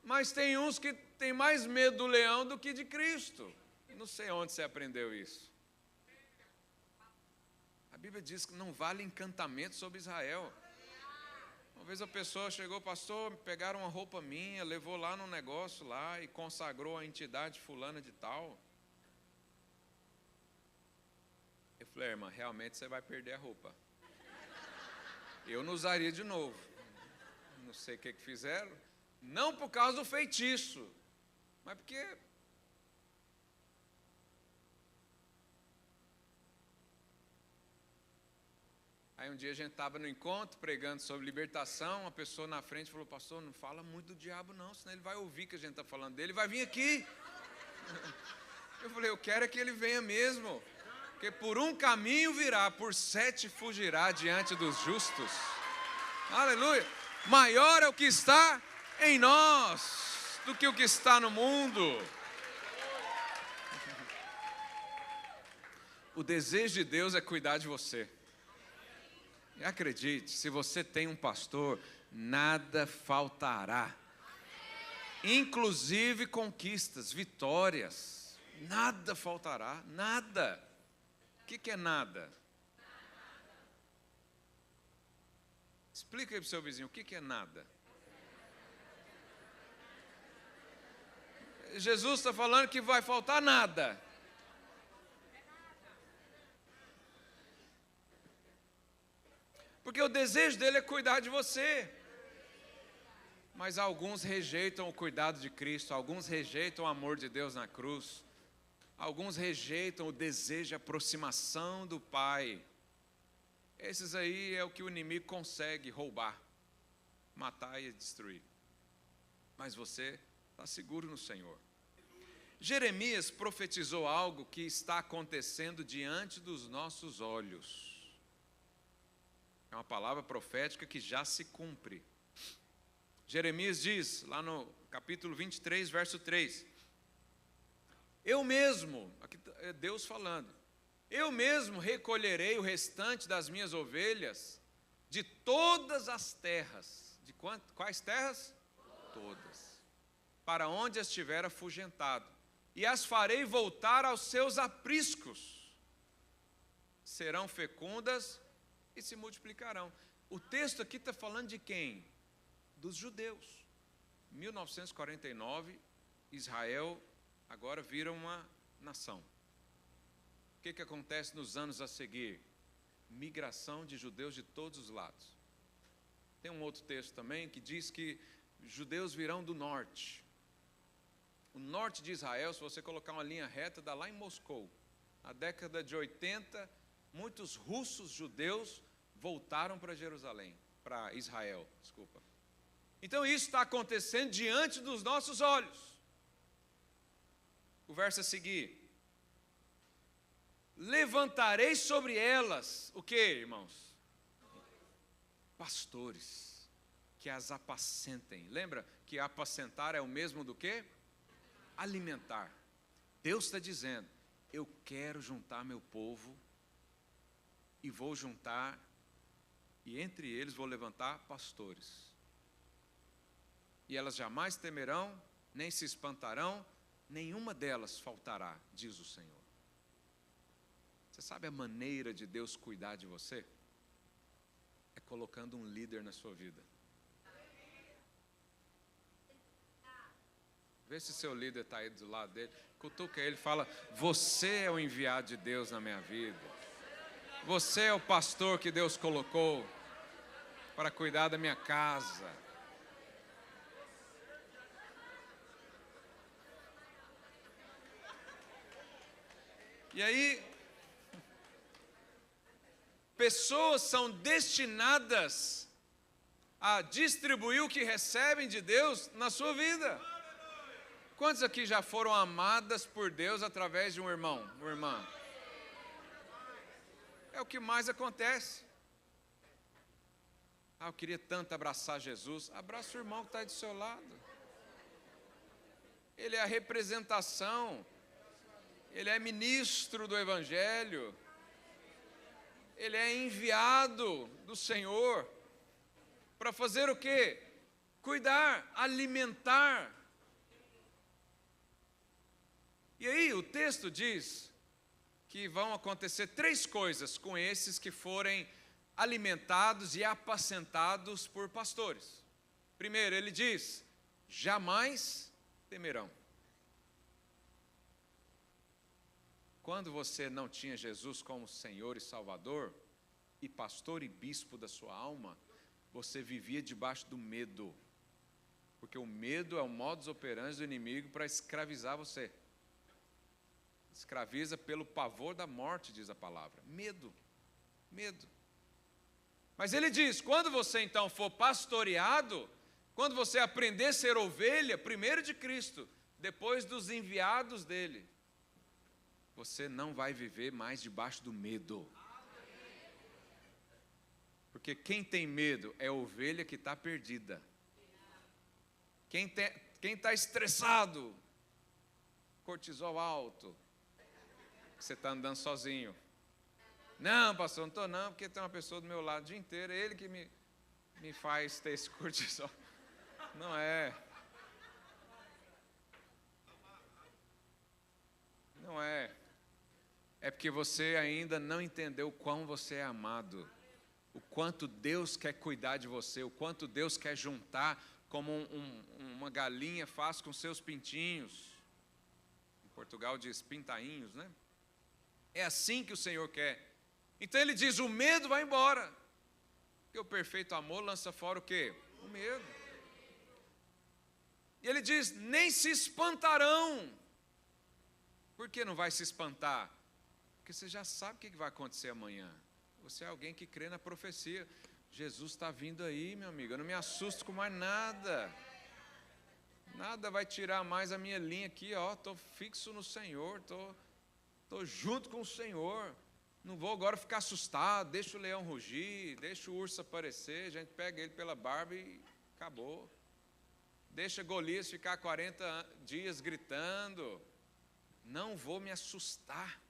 Mas tem uns que têm mais medo do leão do que de Cristo. Não sei onde você aprendeu isso. A Bíblia diz que não vale encantamento sobre Israel. Uma vez a pessoa chegou, pastor, pegaram uma roupa minha, levou lá no negócio lá e consagrou a entidade fulana de tal. Eu falei, irmã, realmente você vai perder a roupa. Eu não usaria de novo. Não sei o que fizeram. Não por causa do feitiço, mas porque... Aí um dia a gente estava no encontro, pregando sobre libertação, uma pessoa na frente falou, pastor, não fala muito do diabo não, senão ele vai ouvir que a gente está falando dele, ele vai vir aqui. Eu falei, eu quero é que ele venha mesmo. Porque por um caminho virá, por 7 fugirá diante dos justos. Aleluia! Maior é o que está em nós do que o que está no mundo. O desejo de Deus é cuidar de você. E acredite, se você tem um pastor, nada faltará. Inclusive conquistas, vitórias. Nada faltará, nada. O que é nada? Explica aí para o seu vizinho, o que é nada? Jesus está falando que vai faltar nada. Porque o desejo dele é cuidar de você. Mas alguns rejeitam o cuidado de Cristo, alguns rejeitam o amor de Deus na cruz. Alguns rejeitam o desejo de aproximação do Pai. Esses aí é o que o inimigo consegue roubar, matar e destruir. Mas você está seguro no Senhor. Jeremias profetizou algo que está acontecendo diante dos nossos olhos. É uma palavra profética que já se cumpre. Jeremias diz, lá no capítulo 23, verso 3, eu mesmo, aqui é Deus falando, eu mesmo recolherei o restante das minhas ovelhas de todas as terras. De quais terras? Todas. Para onde as tiver afugentado. E as farei voltar aos seus apriscos. Serão fecundas e se multiplicarão. O texto aqui está falando de quem? Dos judeus. Em 1949, Israel agora vira uma nação. O que acontece nos anos a seguir? Migração de judeus de todos os lados. Tem um outro texto também que diz que judeus virão do norte. O norte de Israel, se você colocar uma linha reta, dá lá em Moscou. Na década de 80, muitos russos judeus voltaram para Jerusalém, para Israel, desculpa. Então isso está acontecendo diante dos nossos olhos. O verso a seguir. Levantarei sobre elas, o que, irmãos? Pastores, que as apacentem. Lembra que apacentar é o mesmo do que? Alimentar. Deus está dizendo, eu quero juntar meu povo, e vou juntar, e entre eles vou levantar pastores. E elas jamais temerão, nem se espantarão, nenhuma delas faltará, diz o Senhor. Você sabe a maneira de Deus cuidar de você? É colocando um líder na sua vida. Vê se seu líder está aí do lado dele. Cutuca ele e fala, você é o enviado de Deus na minha vida. Você é o pastor que Deus colocou para cuidar da minha casa. E aí, pessoas são destinadas a distribuir o que recebem de Deus na sua vida. Quantos aqui já foram amadas por Deus através de um irmão, uma irmã? É o que mais acontece. Eu queria tanto abraçar Jesus. Abraça o irmão que está aí do seu lado. Ele é a representação. Ele é ministro do Evangelho. Ele é enviado do Senhor para fazer o quê? Cuidar, alimentar. E aí o texto diz que vão acontecer 3 coisas com esses que forem alimentados e apacentados por pastores. Primeiro, ele diz, jamais temerão. Quando você não tinha Jesus como Senhor e Salvador, e pastor e bispo da sua alma, você vivia debaixo do medo. Porque o medo é o modus operandi do inimigo para escravizar você. Escraviza pelo pavor da morte, diz a palavra. Medo, medo. Mas ele diz, quando você então for pastoreado, quando você aprender a ser ovelha, primeiro de Cristo, depois dos enviados dele, você não vai viver mais debaixo do medo. Porque quem tem medo é a ovelha que está perdida. Quem está estressado, cortisol alto, você está andando sozinho. Não, pastor, não estou não, porque tem uma pessoa do meu lado o dia inteiro, é ele que me faz ter esse cortisol. Não é. Não é. É porque você ainda não entendeu o quão você é amado. O quanto Deus quer cuidar de você, o quanto Deus quer juntar como uma galinha faz com seus pintinhos. Em Portugal diz pintainhos, né? É assim que o Senhor quer. Então ele diz, o medo vai embora. Porque o perfeito amor lança fora o quê? O medo. E ele diz, nem se espantarão. Por que não vai se espantar? Porque você já sabe o que vai acontecer amanhã. Você é alguém que crê na profecia. Jesus está vindo aí, meu amigo. Eu não me assusto com mais nada. Nada vai tirar mais a minha linha aqui, ó. Estou fixo no Senhor. Estou junto com o Senhor. Não vou agora ficar assustado. Deixa o leão rugir. Deixa o urso aparecer. A gente pega ele pela barba e acabou. Deixa Golias ficar 40 dias gritando. Não vou me assustar.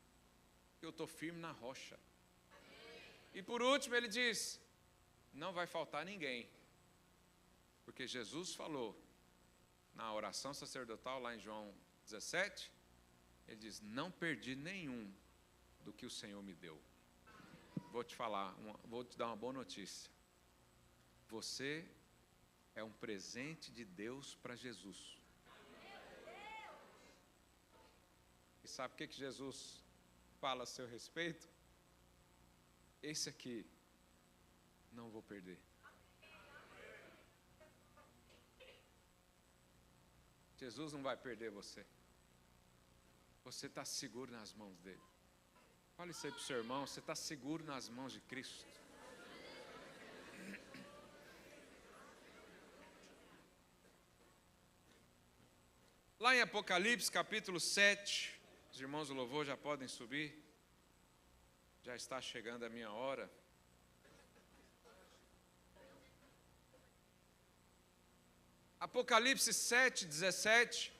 Eu estou firme na rocha. E por último ele diz, não vai faltar ninguém. Porque Jesus falou, na oração sacerdotal lá em João 17, ele diz, não perdi nenhum do que o Senhor me deu. Vou te falar, vou te dar uma boa notícia. Você é um presente de Deus para Jesus. E sabe o que Jesus fala a seu respeito? Esse aqui, não vou perder. Jesus não vai perder você. Você está seguro nas mãos dele. Fale isso aí para o seu irmão, você está seguro nas mãos de Cristo. Lá em Apocalipse, capítulo 7, os irmãos do louvor já podem subir. Já está chegando a minha hora. Apocalipse 7, 17.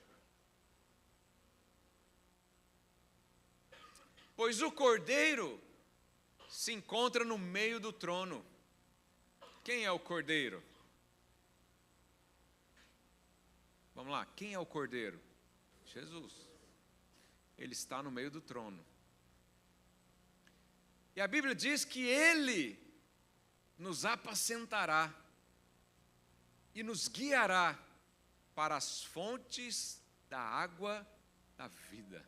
Pois o Cordeiro se encontra no meio do trono. Quem é o Cordeiro? Vamos lá, quem é o Cordeiro? Jesus. Ele está no meio do trono. E a Bíblia diz que Ele nos apacentará e nos guiará para as fontes da água da vida.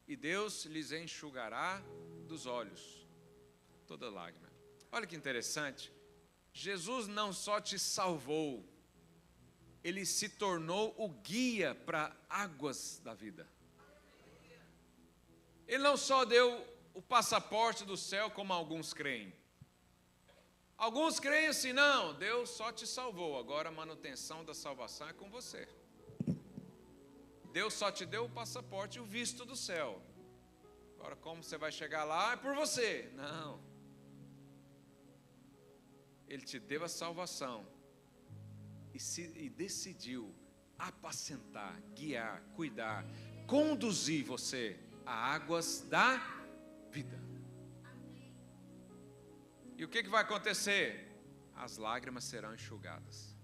E Deus lhes enxugará dos olhos toda lágrima. Olha que interessante. Jesus não só te salvou, Ele se tornou o guia para águas da vida. Ele não só deu o passaporte do céu, como alguns creem. Alguns creem assim, não, Deus só te salvou, agora a manutenção da salvação é com você. Deus só te deu o passaporte e o visto do céu. Agora como você vai chegar lá é por você. Não. Ele te deu a salvação e decidiu apacentar, guiar, cuidar, conduzir você a águas da vida. E o que vai acontecer? As lágrimas serão enxugadas.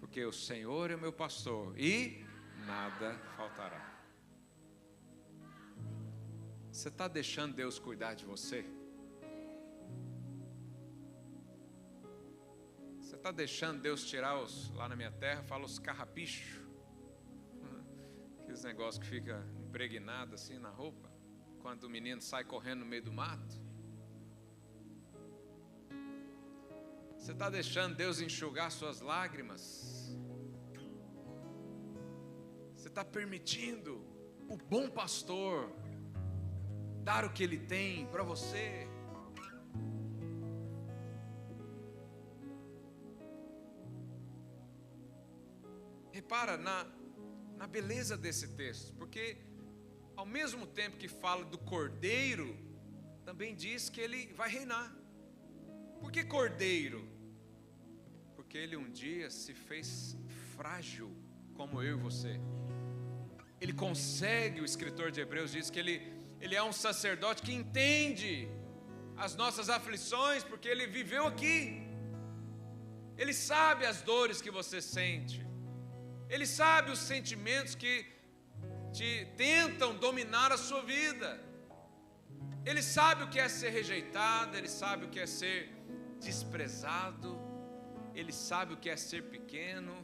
Porque o Senhor é meu pastor e nada faltará. Você está deixando Deus cuidar de você? Você está deixando Deus tirar lá na minha terra, fala os carrapichos, aqueles negócios que fica impregnado assim na roupa, quando o menino sai correndo no meio do mato? Você está deixando Deus enxugar suas lágrimas? Você está permitindo o bom pastor dar o que ele tem para você? Repara na beleza desse texto, porque ao mesmo tempo que fala do Cordeiro, também diz que ele vai reinar. Por que Cordeiro? Porque ele um dia se fez frágil como eu e você. Ele consegue, o escritor de Hebreus diz que ele é um sacerdote que entende as nossas aflições, porque ele viveu aqui. Ele sabe as dores que você sente. Ele sabe os sentimentos que te tentam dominar a sua vida. Ele sabe o que é ser rejeitado, ele sabe o que é ser desprezado, ele sabe o que é ser pequeno,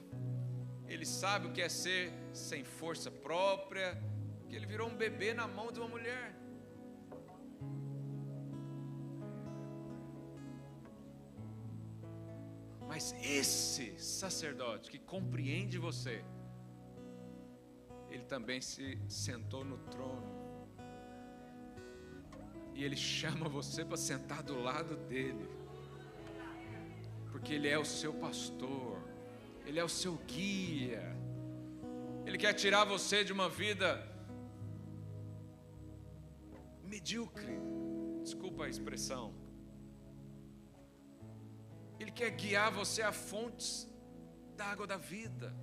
ele sabe o que é ser sem força própria, que ele virou um bebê na mão de uma mulher. Mas esse sacerdote que compreende você, ele também se sentou no trono. E ele chama você para sentar do lado dele. Porque ele é o seu pastor. Ele é o seu guia. Ele quer tirar você de uma vida medíocre. Desculpa a expressão. Ele quer guiar você a fontes da água da vida.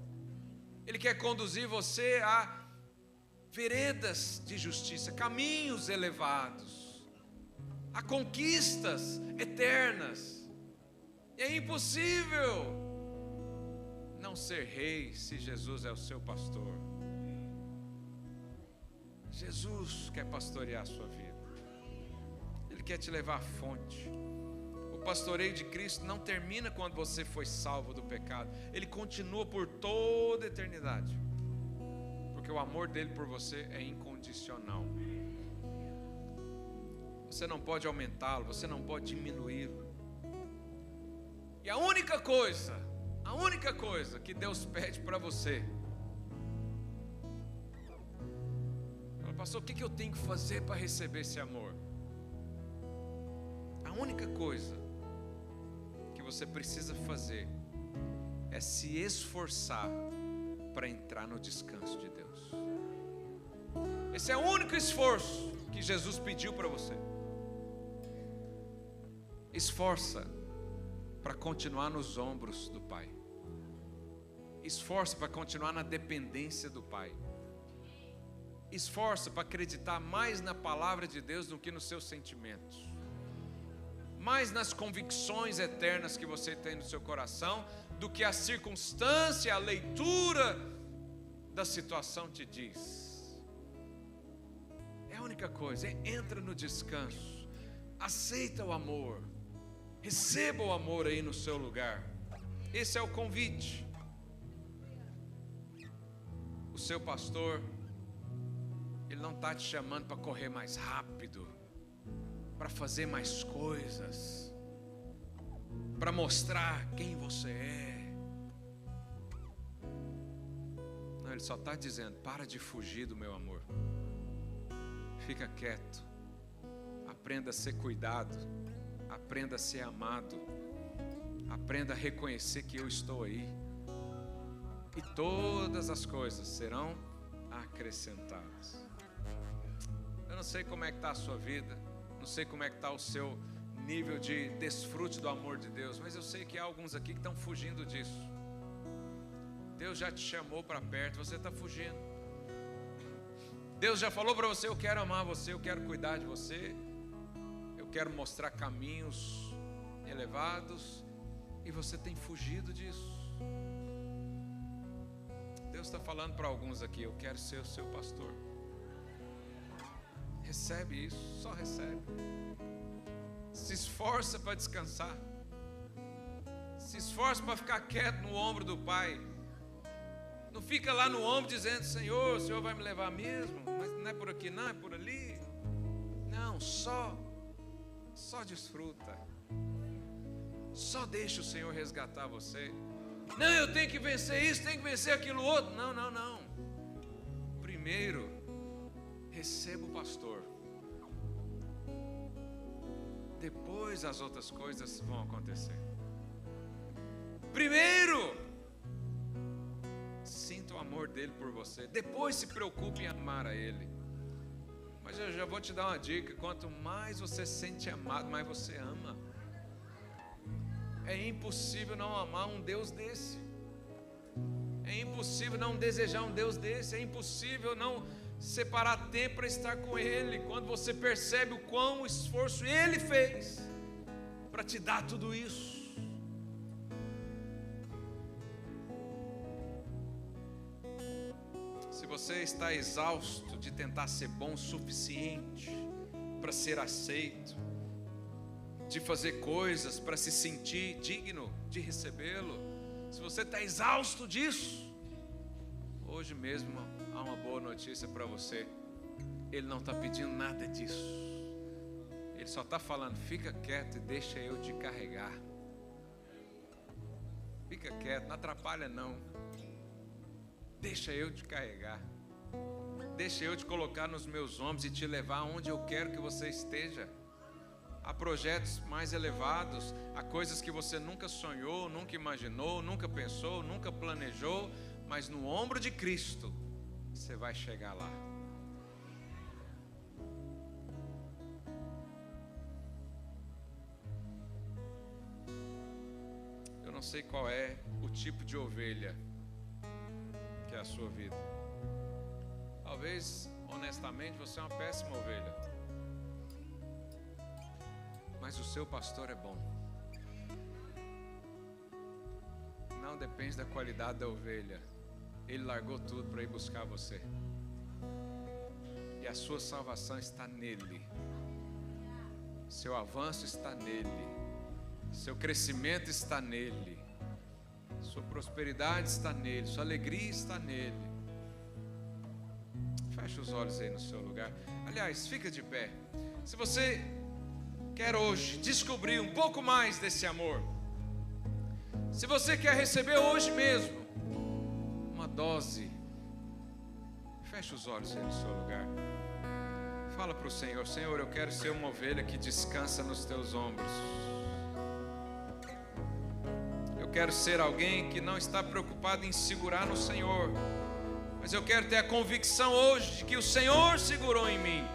Ele quer conduzir você a veredas de justiça, caminhos elevados, a conquistas eternas. E é impossível não ser rei se Jesus é o seu pastor. Jesus quer pastorear a sua vida. Ele quer te levar à fonte. O pastoreio de Cristo não termina quando você foi salvo do pecado. Ele continua por toda a eternidade. Porque o amor dele por você é incondicional. Você não pode aumentá-lo, você não pode diminuí-lo. E a única coisa que Deus pede para você: pastor, o que eu tenho que fazer para receber esse amor? A única coisa que você precisa fazer é se esforçar para entrar no descanso de Deus. Esse é o único esforço que Jesus pediu para você. Esforça para continuar nos ombros do Pai. Esforça para continuar na dependência do Pai. Esforça para acreditar mais na palavra de Deus do que nos seus sentimentos. Mais nas convicções eternas que você tem no seu coração do que a circunstância, a leitura da situação te diz. É a única coisa, entra no descanso. Aceita o amor. Receba o amor aí no seu lugar. Esse é o convite. O seu pastor, ele não está te chamando para correr mais rápido, para fazer mais coisas, para mostrar quem você é. Não, ele só está dizendo: para de fugir do meu amor. Fica quieto. Aprenda a ser cuidado. Aprenda a ser amado. Aprenda a reconhecer que eu estou aí. E todas as coisas serão acrescentadas. Eu não sei como é que está a sua vida, não sei como é que está o seu nível de desfrute do amor de Deus, mas eu sei que há alguns aqui que estão fugindo disso. Deus já te chamou para perto, você está fugindo. Deus já falou para você: eu quero amar você, eu quero cuidar de você, eu quero mostrar caminhos elevados, e você tem fugido disso. Deus está falando para alguns aqui: eu quero ser o seu pastor. Recebe isso, só recebe. Se esforça para descansar. Se esforça para ficar quieto no ombro do Pai. Não fica lá no ombro dizendo: Senhor, o Senhor vai me levar mesmo? Mas não é por aqui não, é por ali. Não, só desfruta. Só deixa o Senhor resgatar você. Não, eu tenho que vencer isso, tenho que vencer aquilo outro. Não. Primeiro, receba o pastor. Depois as outras coisas vão acontecer. Primeiro, sinta o amor dele por você. Depois se preocupe em amar a ele. Mas eu já vou te dar uma dica: quanto mais você sente amado, mais você ama. É impossível não amar um Deus desse. É impossível não desejar um Deus desse. É impossível não separar tempo para estar com Ele. Quando você percebe o quão esforço Ele fez para te dar tudo isso. Se você está exausto de tentar ser bom o suficiente para ser aceito, de fazer coisas para se sentir digno de recebê-lo, se você está exausto disso, hoje mesmo há uma boa notícia para você: Ele não está pedindo nada disso. Ele só está falando: fica quieto e deixa eu te carregar. Fica quieto, não atrapalha não. Deixa eu te carregar. Deixa eu te colocar nos meus ombros e te levar aonde eu quero que você esteja. Há projetos mais elevados, há coisas que você nunca sonhou, nunca imaginou, nunca pensou, nunca planejou, mas no ombro de Cristo você vai chegar lá. Eu não sei qual é o tipo de ovelha que é a sua vida. Talvez, honestamente, você é uma péssima ovelha. Mas o seu pastor é bom. Não depende da qualidade da ovelha. Ele largou tudo para ir buscar você. E a sua salvação está nele. Seu avanço está nele. Seu crescimento está nele. Sua prosperidade está nele. Sua alegria está nele. Feche os olhos aí no seu lugar. Aliás, fica de pé. Se você quer hoje descobrir um pouco mais desse amor, se você quer receber hoje mesmo uma dose, feche os olhos aí no seu lugar. Fala para o Senhor: Senhor, eu quero ser uma ovelha que descansa nos teus ombros. Eu quero ser alguém que não está preocupado em segurar no Senhor, mas eu quero ter a convicção hoje de que o Senhor segurou em mim,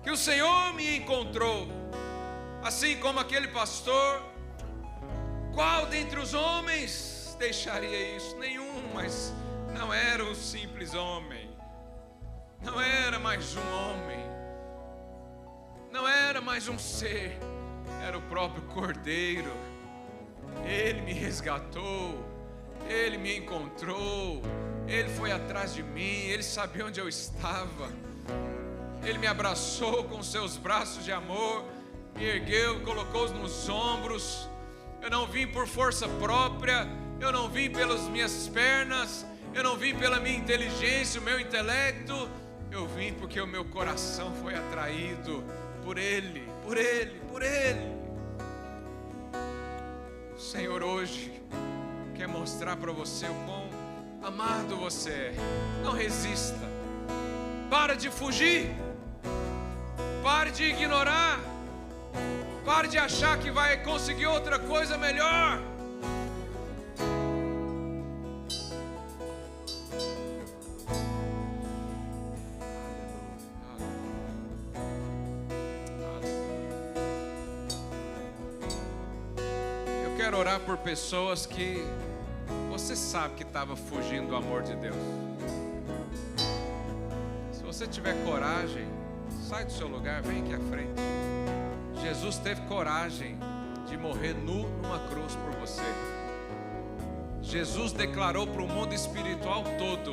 que o Senhor me encontrou. Assim como aquele pastor, qual dentre os homens deixaria isso? Nenhum, mas não era um simples homem, não era mais um homem, não era mais um ser, era o próprio Cordeiro. Ele me resgatou, Ele me encontrou, Ele foi atrás de mim, Ele sabia onde eu estava, Ele me abraçou com seus braços de amor, me ergueu, colocou nos ombros. Eu não vim por força própria, eu não vim pelas minhas pernas, eu não vim pela minha inteligência, o meu intelecto, eu vim porque o meu coração foi atraído por Ele, por Ele, por Ele. O Senhor hoje quer mostrar para você o quão amado você é. Não resista, para de fugir, pare de ignorar, pare de achar que vai conseguir outra coisa melhor. Eu quero orar por pessoas que você sabe que estava fugindo do amor de Deus. Se você tiver coragem, sai do seu lugar, vem aqui à frente. Jesus teve coragem de morrer nu numa cruz por você. Jesus declarou para o mundo espiritual todo: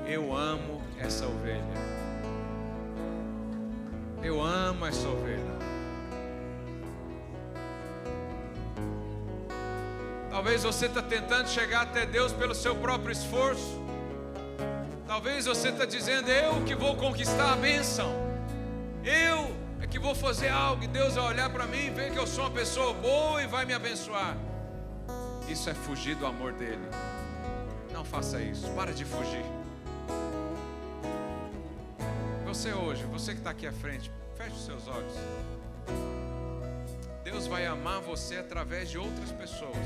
eu amo essa ovelha. Eu amo essa ovelha. Talvez você está tentando chegar até Deus pelo seu próprio esforço. Talvez você está dizendo: eu que vou conquistar a bênção, eu é que vou fazer algo, e Deus vai olhar para mim e ver que eu sou uma pessoa boa e vai me abençoar. Isso é fugir do amor dele. Não faça isso, para de fugir. Você hoje, você que está aqui à frente, feche os seus olhos. Deus vai amar você através de outras pessoas.